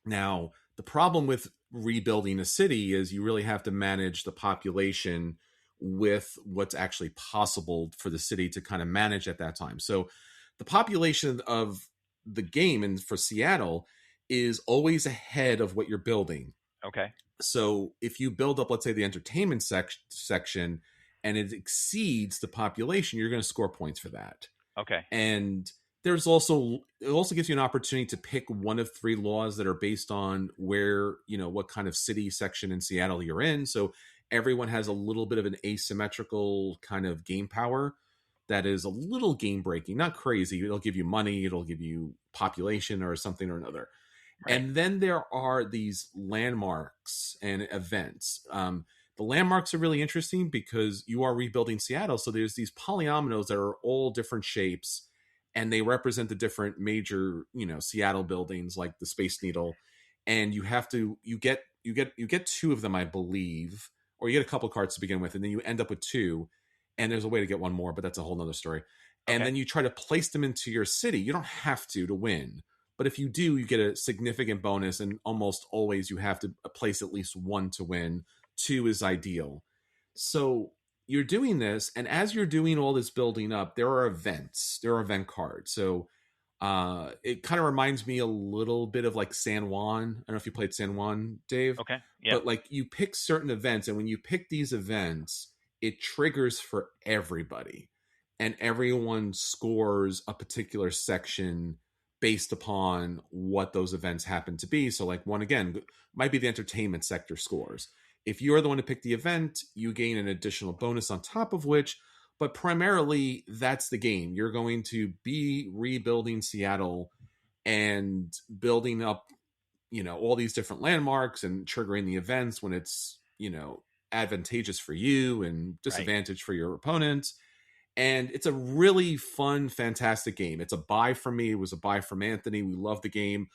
now, the problem with rebuilding a city is you really have to manage the population with what's actually possible for the city to kind of manage at that time. So, the population of the game and for Seattle is always ahead of what you're building. Okay. So if you build up, let's say, the entertainment section and it exceeds the population, you're going to score points for that. Okay. And it also gives you an opportunity to pick one of 3 laws that are based on where, what kind of city section in Seattle you're in. So everyone has a little bit of an asymmetrical kind of game power that is a little game breaking, not crazy. It'll give you money, it'll give you population or something or another. Right. And then there are these landmarks and events. The landmarks are really interesting because you are rebuilding Seattle. So there's these polyominoes that are all different shapes, and they represent the different major, Seattle buildings like the Space Needle. And you get 2 of them, I believe, or you get a couple cards to begin with, and then you end up with 2. And there's a way to get one more, but that's a whole nother story. Okay. And then you try to place them into your city. You don't have to win. But if you do, you get a significant bonus, and almost always you have to place at least 1 to win. 2 is ideal. So you're doing this, and as you're doing all this building up, there are events. There are event cards. So it kind of reminds me a little bit of like San Juan. I don't know if you played San Juan, Dave. Okay. Yeah. But like you pick certain events, and when you pick these events, it triggers for everybody. And everyone scores a particular section based upon what those events happen to be. So like one, again, might be the entertainment sector scores. If you're the one to pick the event, you gain an additional bonus on top of which, but primarily that's the game. You're going to be rebuilding Seattle and building up, all these different landmarks and triggering the events when it's, advantageous for you and disadvantage for your opponents. And it's a really fun, fantastic game. It's a buy from me. It was a buy from Anthony. We love the game.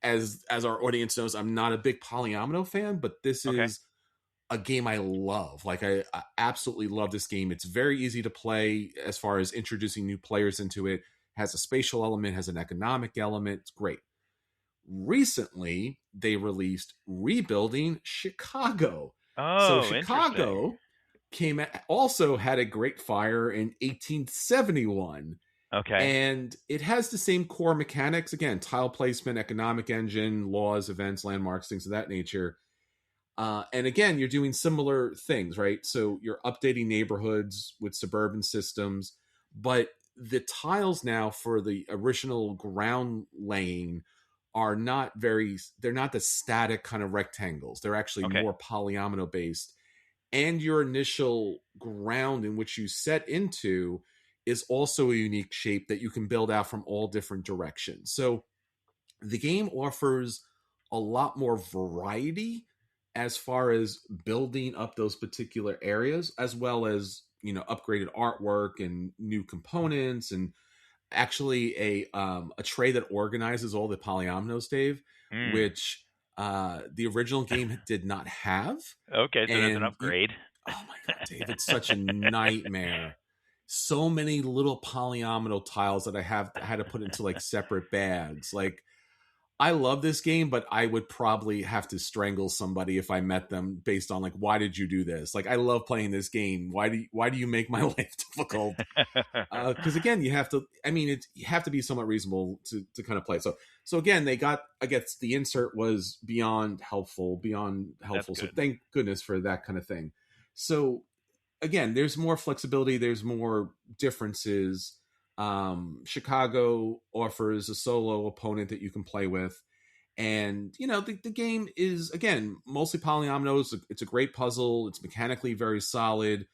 As our audience knows, I'm not a big polyomino fan, but this is a game I love. Like I absolutely love this game. It's very easy to play as far as introducing new players into it. Has a spatial element, has an economic element. It's great. Recently, they released Rebuilding Chicago. Oh, so Chicago also had a great fire in 1871. Okay. And it has the same core mechanics. Again, tile placement, economic engine, laws, events, landmarks, things of that nature. And again, you're doing similar things, right? So you're updating neighborhoods with suburban systems, but the tiles now for the original ground laying are they're not the static kind of rectangles. They're actually more polyomino based. And your initial ground in which you set into is also a unique shape that you can build out from all different directions. So the game offers a lot more variety as far as building up those particular areas, as well as, upgraded artwork and new components, and actually a tray that organizes all the polyominoes, Dave, which the original game did not have. Okay, so that's an upgrade. Oh my God, Dave, it's such a nightmare. So many little polyomino tiles that I had to put into like separate bags. Like, I love this game, but I would probably have to strangle somebody if I met them based on like, why did you do this? Like, I love playing this game. Why do you make my life difficult? Because again, you have to be somewhat reasonable to kind of play. So again, I guess the insert was beyond helpful. So thank goodness for that kind of thing. So again, there's more flexibility. There's more differences. Chicago offers a solo opponent that you can play with. And the game is, again, mostly polyominoes. It's a great puzzle. It's mechanically very solid.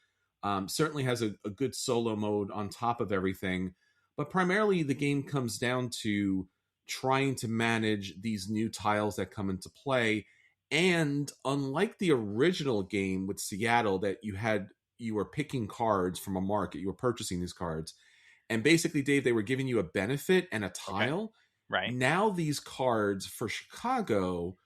Certainly has a good solo mode on top of everything. But primarily the game comes down to trying to manage these new tiles that come into play. And unlike the original game with Seattle, that you were picking cards from a market, you were purchasing these cards, and basically, Dave, they were giving you a benefit and a Okay. tile. Right. Now these cards for Chicago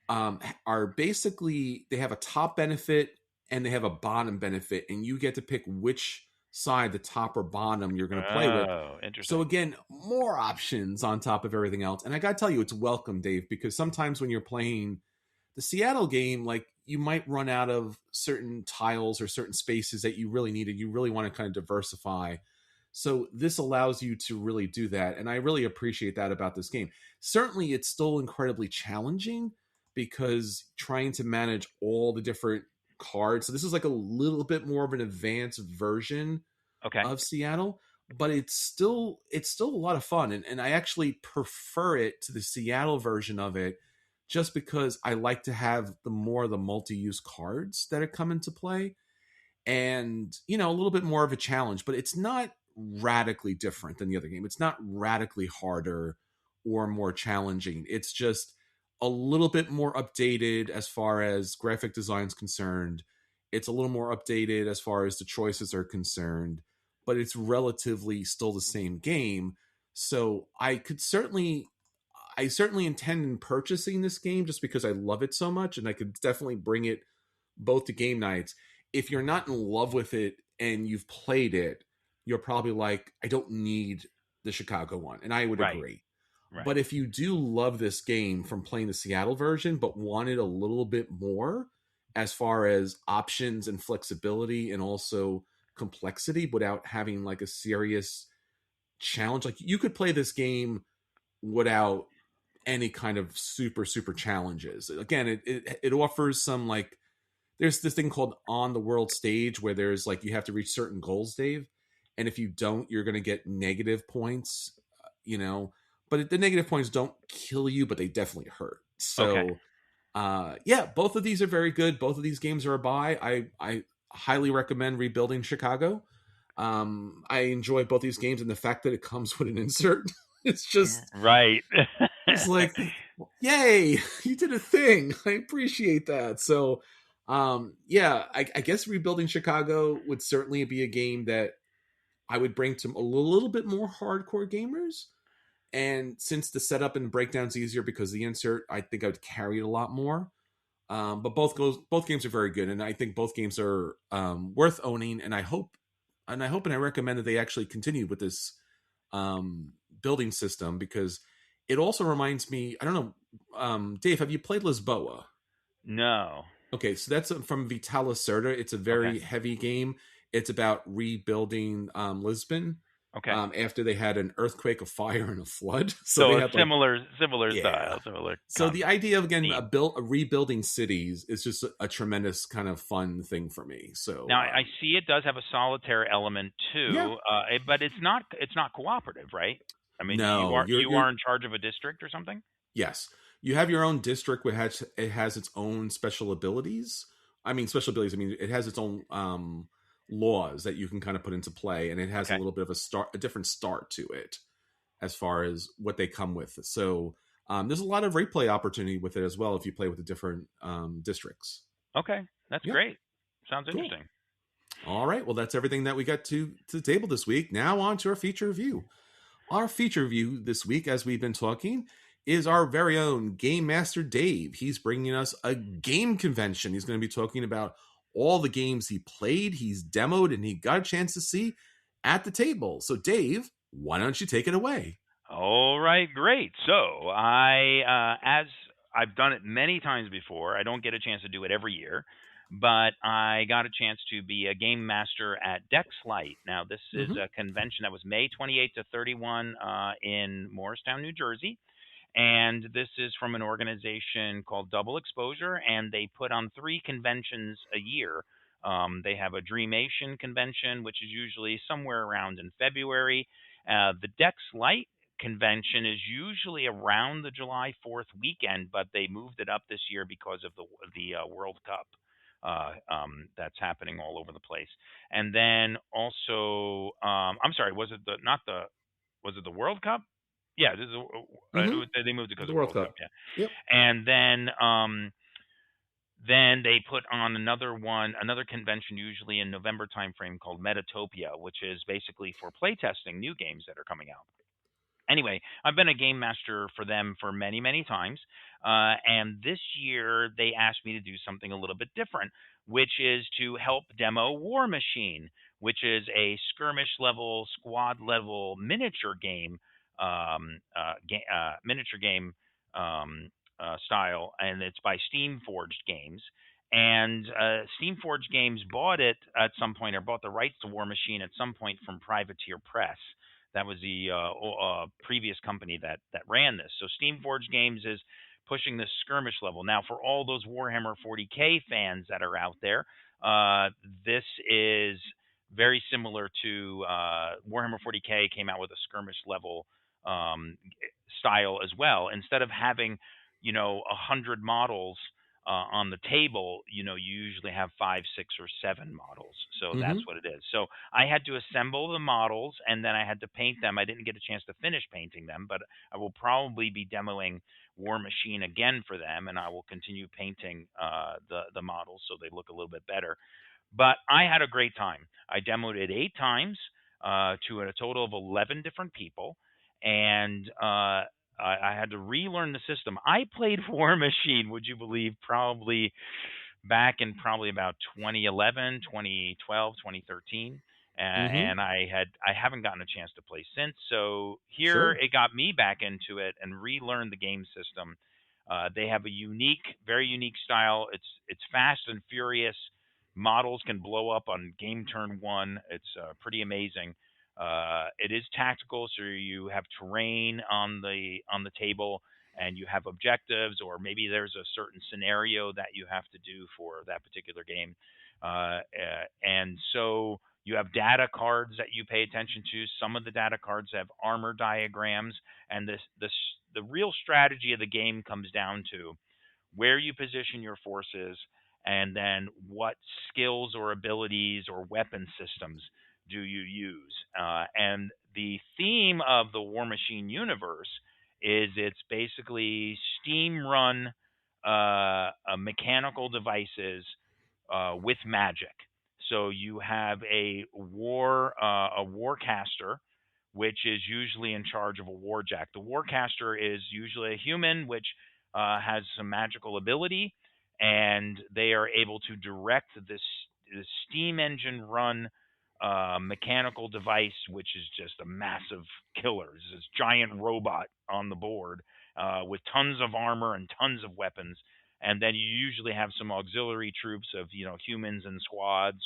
are basically, they have a top benefit and they have a bottom benefit, and you get to pick which side, the top or bottom, you're going to play with. Oh, So interesting. again, more options on top of everything else. And I got to tell you, it's welcome, Dave, because sometimes when you're playing the Seattle game, like, you might run out of certain tiles or certain spaces that you really needed. You really want to kind of diversify. So this allows you to really do that. And I really appreciate that about this game. Certainly, it's still incredibly challenging because trying to manage all the different cards. So this is like a little bit more of an advanced version Okay. of Seattle, but it's still a lot of fun. And I actually prefer it to the Seattle version of it, just because I like to have the multi-use cards that are come into play, and a little bit more of a challenge. But it's not radically different than the other game. It's not radically harder or more challenging. It's just a little bit more updated as far as graphic design is concerned. It's a little more updated as far as the choices are concerned, but it's relatively still the same game. So I certainly intend in purchasing this game just because I love it so much, and I could definitely bring it both to game nights. If you're not in love with it and you've played it, you're probably like, I don't need the Chicago one. And I would Right. agree. Right. But if you do love this game from playing the Seattle version, but wanted a little bit more as far as options and flexibility and also complexity without having like a serious challenge, like, you could play this game without any kind of super challenges. Again, it offers some, like, there's this thing called on the world stage where there's like, you have to reach certain goals, Dave, and if you don't, you're going to get negative points, but the negative points don't kill you, but they definitely hurt. Okay. So yeah, both of these are very good. Both of these games are a buy. I highly recommend Rebuilding Chicago. I enjoy both these games, and the fact that it comes with an insert, it's just, Right. it's like, yay, you did a thing. I appreciate that. So, yeah, I guess Rebuilding Chicago would certainly be a game that I would bring to a little bit more hardcore gamers. And since the setup and breakdown's easier because the insert, I think I would carry it a lot more. But both games are very good, and I think both games are worth owning. And I hope and I recommend that they actually continue with this building system, because it also reminds me. I don't know, Dave, have you played Lisboa? No. Okay, so that's from Vitala Cerda. It's a Okay. very heavy game. It's about rebuilding Lisbon Okay. after they had an earthquake, a fire, and a flood. So So they a had, like, similar yeah. style, similar So the idea of, again, theme. rebuilding cities is just a tremendous kind of fun thing for me. So Now I see it does have a solitaire element yeah, too, but it's not cooperative, right? I mean, no, you are in charge of a district or something. yes, you have your own district, which it has its own special abilities. I mean, special abilities. I mean, it has its own laws that you can kind of put into play, and it has a Okay. little bit of a different start to it as far as what they come with. So there's a lot of replay opportunity with it as well if you play with the different districts. Okay. That's Yeah, great. Sounds cool. interesting. All right, well, that's everything that we got to the table this week. Now on to our feature review. Our feature review this week, as we've been talking, is our very own Game Master Dave. He's bringing us a game convention. He's going to be talking about all the games he played, he's demoed, and he got a chance to see at the table. So, Dave, why don't you take it away? All right, great. So as I've done it many times before, I don't get a chance to do it every year, but I got a chance to be a game master at Dexlight. Now, this is Mm-hmm. a convention that was May 28 to 31 in Morristown, New Jersey. And this is from an organization called Double Exposure, and they put on 3 conventions a year. They have a Dreamation convention, which is usually somewhere around in February. The Dex Light convention is usually around the July 4th weekend, but they moved it up this year because of the World Cup that's happening all over the place. And then also, I'm sorry, was it the World Cup? Yeah, this is, Hmm. they moved it because The of World World Cup. Cup. Yeah, Yep. and then they put on another convention, usually in November timeframe, called Metatopia, which is basically for playtesting new games that are coming out. Anyway, I've been a game master for them for many, many times. And this year they asked me to do something a little bit different, which is to help demo War Machine, which is a skirmish level, squad level miniature game style, and it's by Steam Forged Games. And Steam Forged Games bought it at some point, or bought the rights to War Machine at some point from Privateer Press. That was the previous company that ran this. So Steamforged Games is pushing this skirmish level. Now, for all those Warhammer 40K fans that are out there, this is very similar to Warhammer 40K came out with a skirmish level style as well. Instead of having, 100 models on the table, you usually have 5, 6, or 7 models. So that's Hmm. what it is. So I had to assemble the models and then I had to paint them. I didn't get a chance to finish painting them, but I will probably be demoing War Machine again for them, and I will continue painting the models so they look a little bit better. But I had a great time. I demoed it 8 times to a total of 11 different people, and I had to relearn the system. I played War Machine, would you believe, probably back in probably about 2011, 2012, 2013. Hmm. And I haven't gotten a chance to play since. So here Sure. it got me back into it and relearned the game system. They have a very unique style. It's fast and furious. Models can blow up on game turn one. It's pretty amazing. It is tactical, so you have terrain on the table, and you have objectives, or maybe there's a certain scenario that you have to do for that particular game. And so you have data cards that you pay attention to. Some of the data cards have armor diagrams, and the real strategy of the game comes down to where you position your forces, and then what skills or abilities or weapon systems do you use. And the theme of the War Machine universe is it's basically steam run mechanical devices with magic. So you have a warcaster, which is usually in charge of a warjack. The warcaster is usually a human, which has some magical ability, and they are able to direct this steam engine run mechanical device, which is just a massive killer. It's this giant robot on the board with tons of armor and tons of weapons. And then you usually have some auxiliary troops of humans and squads,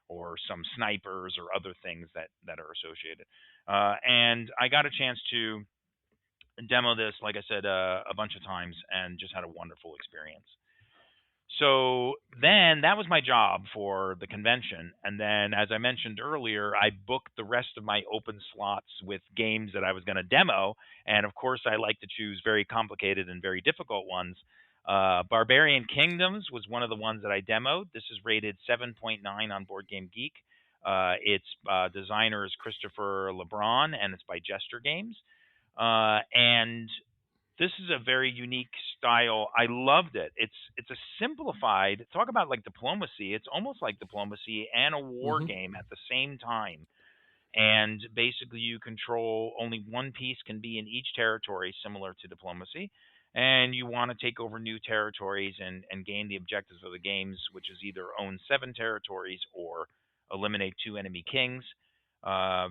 or some snipers or other things that are associated. And I got a chance to demo this, like I said, a bunch of times, and just had a wonderful experience. So then that was my job for the convention. And then, as I mentioned earlier, I booked the rest of my open slots with games that I was going to demo. And of course, I like to choose very complicated and very difficult ones. Barbarian Kingdoms was one of the ones that I demoed. This is rated 7.9 on Board Game Geek. Its designer is Christopher LeBron, and it's by Jester Games. And this is a very unique style. I loved it. It's a simplified, talk about like diplomacy. It's almost like diplomacy and a war Hmm. game at the same time. And basically you control only one piece can be in each territory, similar to diplomacy. And you want to take over new territories and gain the objectives of the games, which is either own 7 territories or eliminate 2 enemy kings.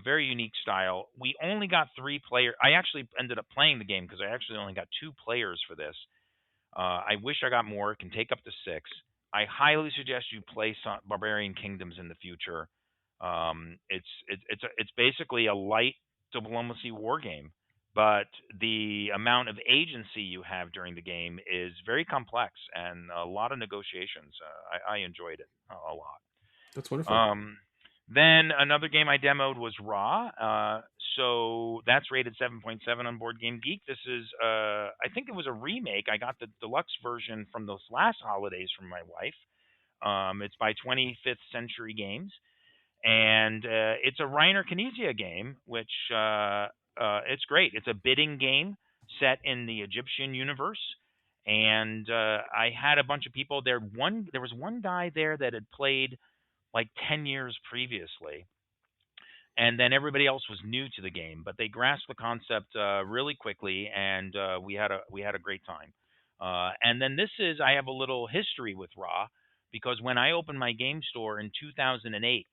Very unique style. We only got 3 players. I actually ended up playing the game because I actually only got 2 players for this. I wish I got more. It can take up to 6. I highly suggest you play some Barbarian Kingdoms in the future. It's basically a light diplomacy war game, but the amount of agency you have during the game is very complex and a lot of negotiations. I enjoyed it a lot. That's wonderful. Um, then another game I demoed was Raw. So that's rated 7.7 on Board Game Geek. This is, I think it was a remake. I got the deluxe version from those last holidays from my wife. It's by 25th Century Games, and it's a Reiner Knizia game, which it's great. It's a bidding game set in the Egyptian universe, and I had a bunch of people there. There was one guy there that had played like 10 years previously, and then everybody else was new to the game, but they grasped the concept really quickly, and we had a great time. And then I have a little history with Ra, because when I opened my game store in 2008,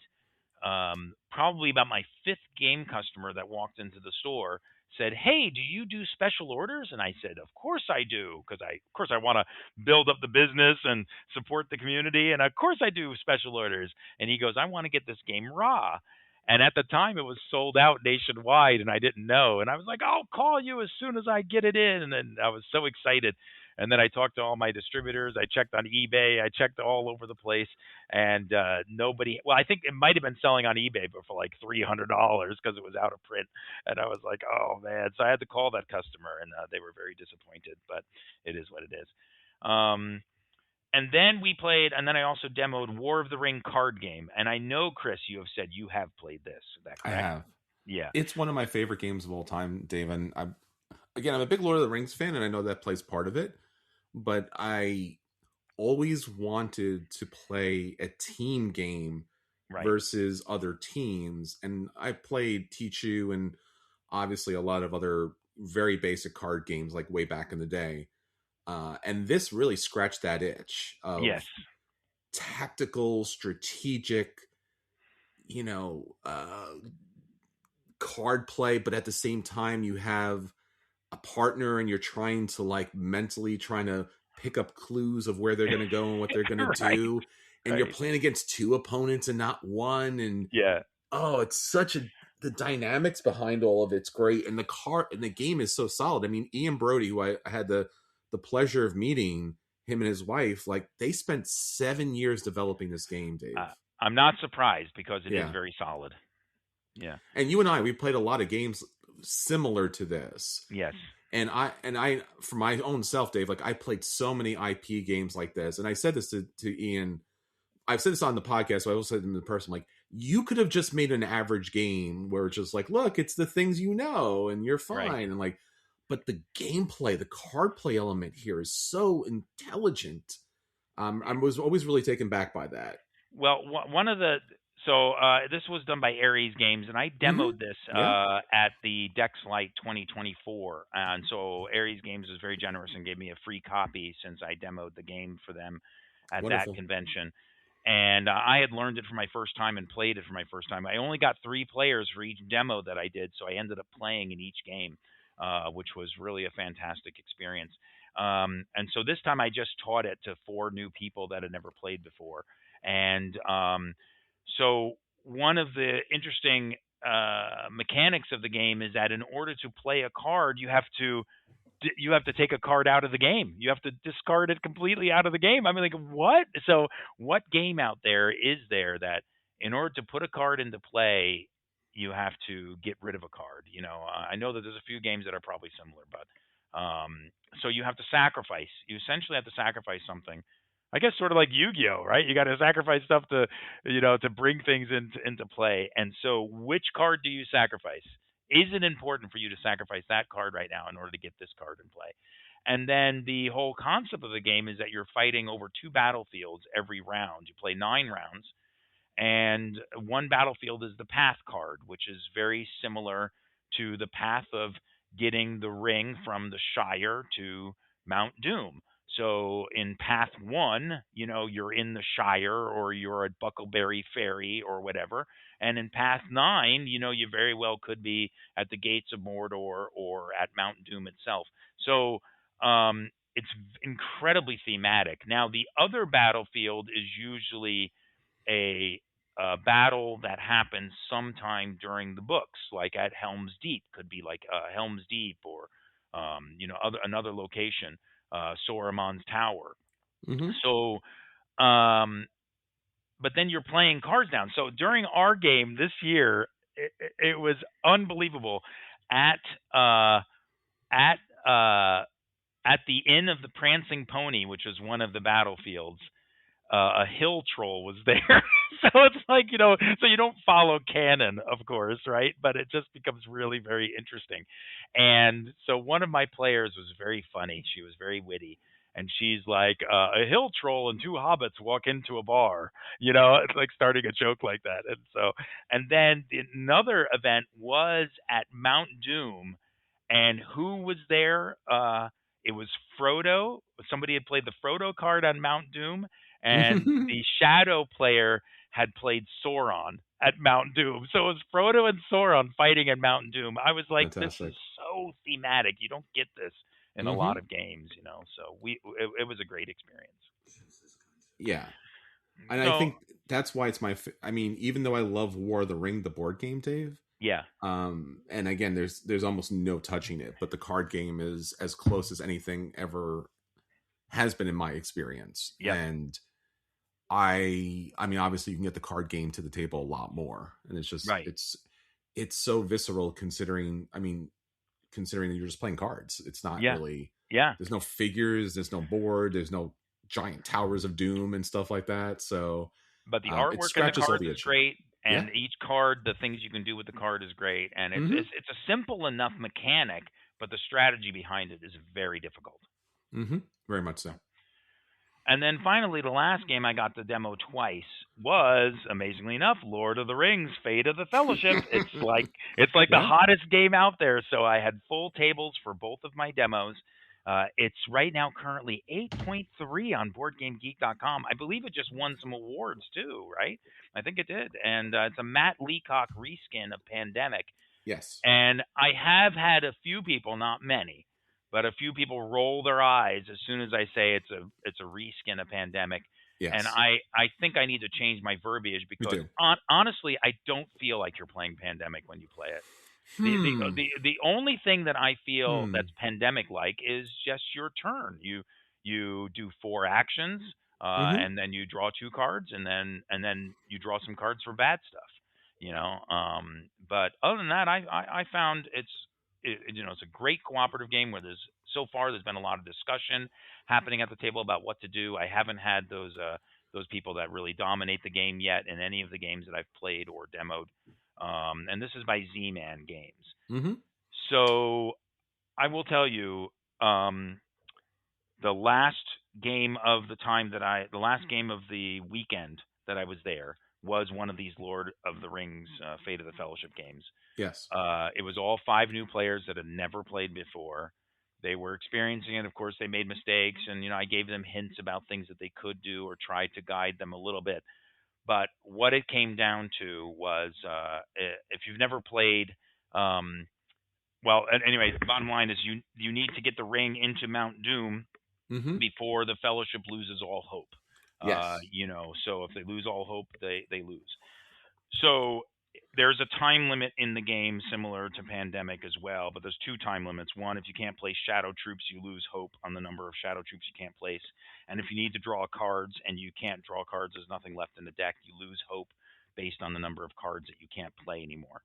probably about my fifth game customer that walked into the store said, "Hey, do you do special orders?" And I said, "Of course I do, because of course I want to build up the business and support the community, and of course I do special orders." And he goes, "I want to get this game Raw." And at the time, it was sold out nationwide, and I didn't know. And I was like, "I'll call you as soon as I get it in." And then I was so excited. And then I talked to all my distributors. I checked on eBay. I checked all over the place, and nobody. Well, I think it might have been selling on eBay, but for like $300 because it was out of print. And I was like, "Oh man!" So I had to call that customer, and they were very disappointed. But it is what it is. And then we played, and then I also demoed War of the Ring card game. And I know, Chris, you have said you have played this. Is that I correct? have. Yeah. It's one of my favorite games of all time, Dave. And I'm a big Lord of the Rings fan, and I know that plays part of it. But I always wanted to play a team game versus other teams. And I played Tichu and obviously a lot of other very basic card games like way back in the day. And this really scratched that itch of tactical, strategic, card play, but at the same time you have a partner and you're trying to mentally trying to pick up clues of where they're going to go and what they're going to do. And you're playing against two opponents and not one. And it's the dynamics behind all of it's great. And the game is so solid. I mean, Ian Brody, who I had the pleasure of meeting, him and his wife, they spent 7 years developing this game, Dave. I'm not surprised, because it is very solid. Yeah. And you and we played a lot of games similar to this. Yes. And I for my own self, Dave, I played so many IP games like this. And I said this to Ian. I've said this on the podcast, so I also said to him in person, you could have just made an average game where it's just look, it's the things and you're fine. Right. And but the gameplay, the card play element here is so intelligent. I was always really taken back by that. Well, this was done by Ares Games, and I demoed this at the Dexlight 2024. And so Ares Games was very generous and gave me a free copy since I demoed the game for them at that convention. And I had learned it for my first time and played it for my first time. I only got 3 players for each demo that I did, so I ended up playing in each game, which was really a fantastic experience. And so this time I just taught it to 4 new people that had never played before. And so one of the interesting mechanics of the game is that in order to play a card, you have to take a card out of the game. You have to discard it completely out of the game. I mean, what? So what game out there is there that in order to put a card into play, you have to get rid of a card? I know that there's a few games that are probably similar, but so you have to sacrifice. You essentially have to sacrifice something. I guess sort of like Yu-Gi-Oh, right? You got to sacrifice stuff to bring things into play. And so which card do you sacrifice? Is it important for you to sacrifice that card right now in order to get this card in play? And then the whole concept of the game is that you're fighting over 2 battlefields every round. You play 9 rounds, and one battlefield is the path card, which is very similar to the path of getting the ring from the Shire to Mount Doom. So in path 1, you're in the Shire or you're at Buckleberry Ferry or whatever. And in path 9, you very well could be at the gates of Mordor or at Mount Doom itself. So it's incredibly thematic. Now, the other battlefield is usually a battle that happens sometime during the books, like at Helm's Deep. Could be like Helm's Deep or another location. Saruman's Tower. Mm-hmm. So, but then you're playing cards down. So during our game this year, it was unbelievable. at uh, at uh, at the Inn of the Prancing Pony, which was one of the battlefields, a hill troll was there. So it's like, so you don't follow canon, of course, right? But it just becomes really very interesting. And so one of my players was very funny. She was very witty. And she's like, a hill troll and two hobbits walk into a bar, it's like starting a joke like that. And so, and then another event was at Mount Doom. And who was there? It was Frodo. Somebody had played the Frodo card on Mount Doom, and the Shadow player had played Sauron at Mount Doom. So it was Frodo and Sauron fighting at Mount Doom. I was like, this Fantastic. is so thematic. You don't get this in a lot of games, So it was a great experience. Yeah. And I So think that's why it's I mean, even though I love War of the Ring, the board game, Dave, yeah, and again, there's almost no touching it, but the card game is as close as anything ever has been in my experience. yeah, And I mean, obviously you can get the card game to the table a lot more, and it's just right, it's so visceral considering that you're just playing cards. It's not yeah, really, yeah. there's no figures, there's no board, there's no giant towers of doom and stuff like that. So But the it artwork in the scratches all cards the is itches. great, Yeah. and each card, the things you can do with the card is great, and it's a simple enough mechanic, but the strategy behind it is very difficult. Very much so. And then finally, the last game I got to demo twice was, amazingly enough, Lord of the Rings: Fate of the Fellowship. It's like the Yeah. hottest game out there. So I had full tables for both of my demos. It's right now currently 8.3 on BoardGameGeek.com. I believe it just won some awards too, right? I think it did. And it's a Matt Leacock reskin of Pandemic. Yes. And I have had a few people, not many, but a few people roll their eyes as soon as I say it's a reskin of Pandemic. Yes. And I think I need to change my verbiage Me because too. honestly, I don't feel like you're playing Pandemic when you play it. The only thing that I feel that's Pandemic like is just your turn. You do 4 actions, and then you draw 2 cards, and then you draw some cards for bad stuff. But other than that, I found it's a great cooperative game where so far there's been a lot of discussion happening at the table about what to do. I haven't had those people that really dominate the game yet in any of the games that I've played or demoed. And this is by Z-Man Games. So I will tell you, the last game of the last game of the weekend that I was there was one of these Lord of the Rings, Fate of the Fellowship games. Yes. It was all 5 new players that had never played before. They were experiencing it. Of course, they made mistakes, and I gave them hints about things that they could do or tried to guide them a little bit. But what it came down to was, if you've never played, anyway, the bottom line is you need to get the ring into Mount Doom before the Fellowship loses all hope. Yes. So if they lose all hope, they lose. So there's a time limit in the game similar to Pandemic as well, but there's 2 time limits. One, if you can't place Shadow Troops, you lose hope on the number of Shadow Troops you can't place. And if you need to draw cards and you can't draw cards, there's nothing left in the deck, you lose hope based on the number of cards that you can't play anymore.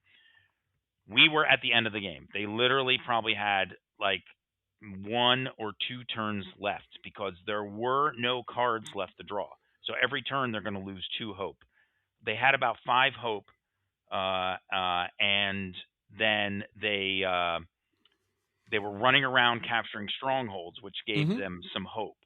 We were at the end of the game. They literally probably had like 1 or 2 turns left because there were no cards left to draw. So every turn they're going to lose 2 hope. They had about 5 hope, and then they were running around capturing strongholds, which gave them some hope.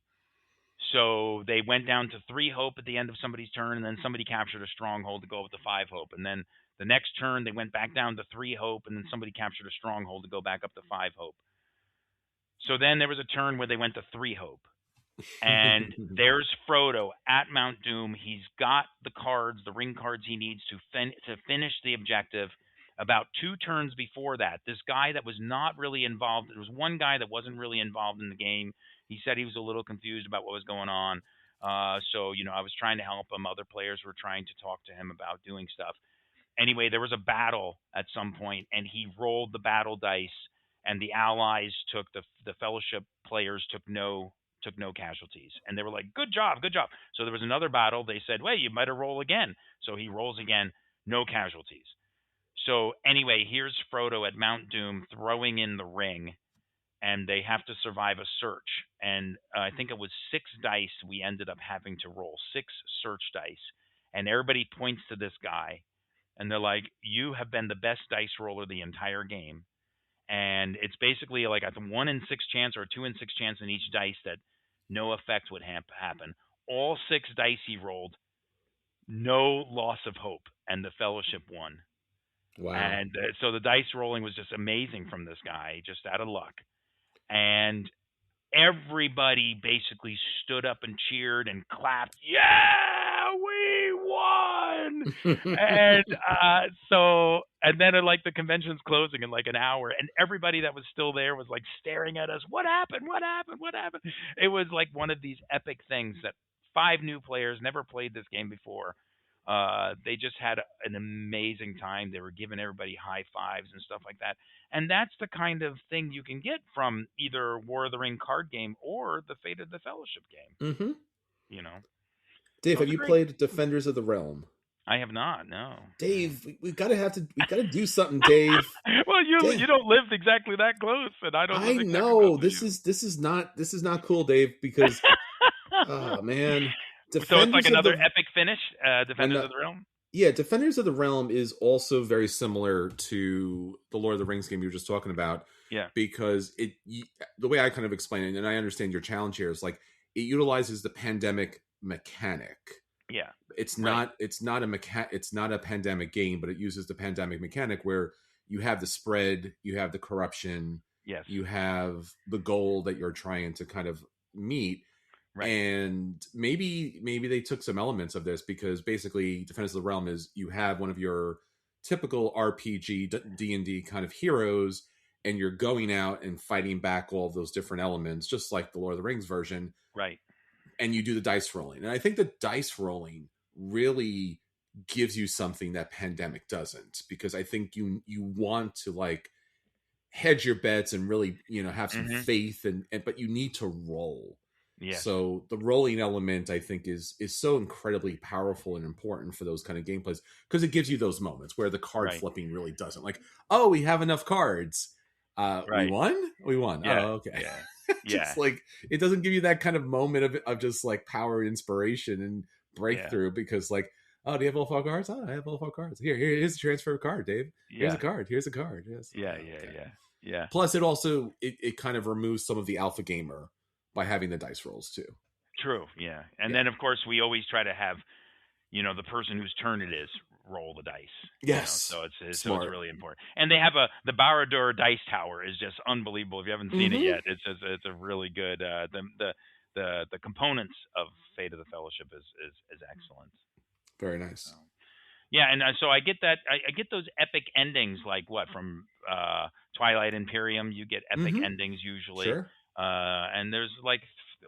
So they went down to 3 hope at the end of somebody's turn, and then somebody captured a stronghold to go up to 5 hope. And then the next turn, they went back down to 3 hope, and then somebody captured a stronghold to go back up to 5 hope. So then there was a turn where they went to 3 hope. And there's Frodo at Mount Doom. He's got the cards, the ring cards he needs to finish the objective. About 2 turns before that, this guy that was not really involved, there was one guy that wasn't really involved in the game. He said he was a little confused about what was going on. So I was trying to help him. Other players were trying to talk to him about doing stuff. Anyway, there was a battle at some point, and he rolled the battle dice, and the allies took the Fellowship players took no casualties, and they were like, good job. So there was another battle. They said, wait, you better roll again. So he rolls again, no casualties. So anyway, here's Frodo at Mount Doom throwing in the ring, and they have to survive a search. And I think it was 6 dice we ended up having to roll, 6 search dice. And everybody points to this guy, and they're like, "You have been the best dice roller the entire game." And it's basically like a 1 in 6 chance or a 2 in 6 chance in each dice that no effect would happen. All 6 dice he rolled, no loss of hope, and the Fellowship won. Wow. And so the dice rolling was just amazing from this guy, just out of luck. And everybody basically stood up and cheered and clapped. Yeah, we won! And and then like the convention's closing in like an hour, and everybody that was still there was like staring at us. What happened? What happened? What happened? It was like one of these epic things that 5 new players never played this game before. They just had an amazing time. They were giving everybody high fives and stuff like that. And that's the kind of thing you can get from either War of the Ring card game or the Fate of the Fellowship game. Mm-hmm. You know, Dave, have you played Defenders of the Realm? I have not. No, Dave, we gotta do something, Dave. Well, Dave. you don't live exactly that close, and I don't. I know this is not cool, Dave. Because oh man, Defenders so it's like another epic finish. Defenders of the Realm. Yeah, Defenders of the Realm is also very similar to the Lord of the Rings game you were just talking about. Yeah, because the way I kind of explain it, and I understand your challenge here, is like it utilizes the pandemic mechanic. Yeah, it's not a pandemic game, but it uses the pandemic mechanic where you have the spread, you have the corruption, yes, you have the goal that you're trying to kind of meet. Right. And maybe they took some elements of this, because basically Defenders of the Realm is you have one of your typical RPG D&D kind of heroes, and you're going out and fighting back all of those different elements, just like the Lord of the Rings version. Right. And you do the dice rolling. And I think the dice rolling really gives you something that Pandemic doesn't, because I think you want to like hedge your bets and really, have some faith but you need to roll. Yeah. So the rolling element, I think, is so incredibly powerful and important for those kind of gameplays, because it gives you those moments where the card flipping really doesn't. Like, oh, we have enough cards. We won. Yeah. Oh, okay. Yeah. Just like it doesn't give you that kind of moment of just like power and inspiration and breakthrough, because like, oh, do you have all 5 cards? Oh, I have all 5 cards. Here's a transfer card, Dave. Here's a card. Here's a card. Yes. Yeah. Plus, it also it kind of removes some of the alpha gamer by having the dice rolls too. True, yeah. And then of course we always try to have, the person whose turn it is roll the dice. Yes. So it's really important. And they have the Barad-dûr dice tower is just unbelievable. If you haven't seen it yet, it's a really good the components of Fate of the Fellowship is excellent. Very nice. Yeah, and so I get that. I get those epic endings, like what from Twilight Imperium. You get epic endings usually. Sure. And there's like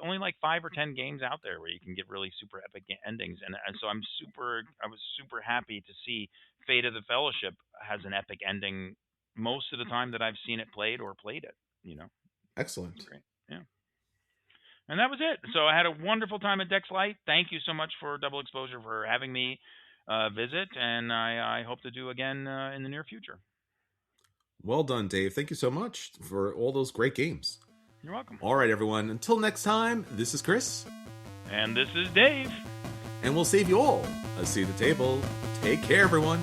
only like 5 or 10 games out there where you can get really super epic endings, and so I was super happy to see Fate of the Fellowship has an epic ending most of the time that I've seen it played it. Excellent. Great. Yeah. And that was it. So I had a wonderful time at Dex Light. Thank you so much for Double Exposure for having me visit, and I hope to do again in the near future. Well done, Dave. Thank you so much for all those great games. You're welcome. All right, everyone. Until next time, this is Chris. And this is Dave. And we'll save you all a seat at the table. Take care, everyone.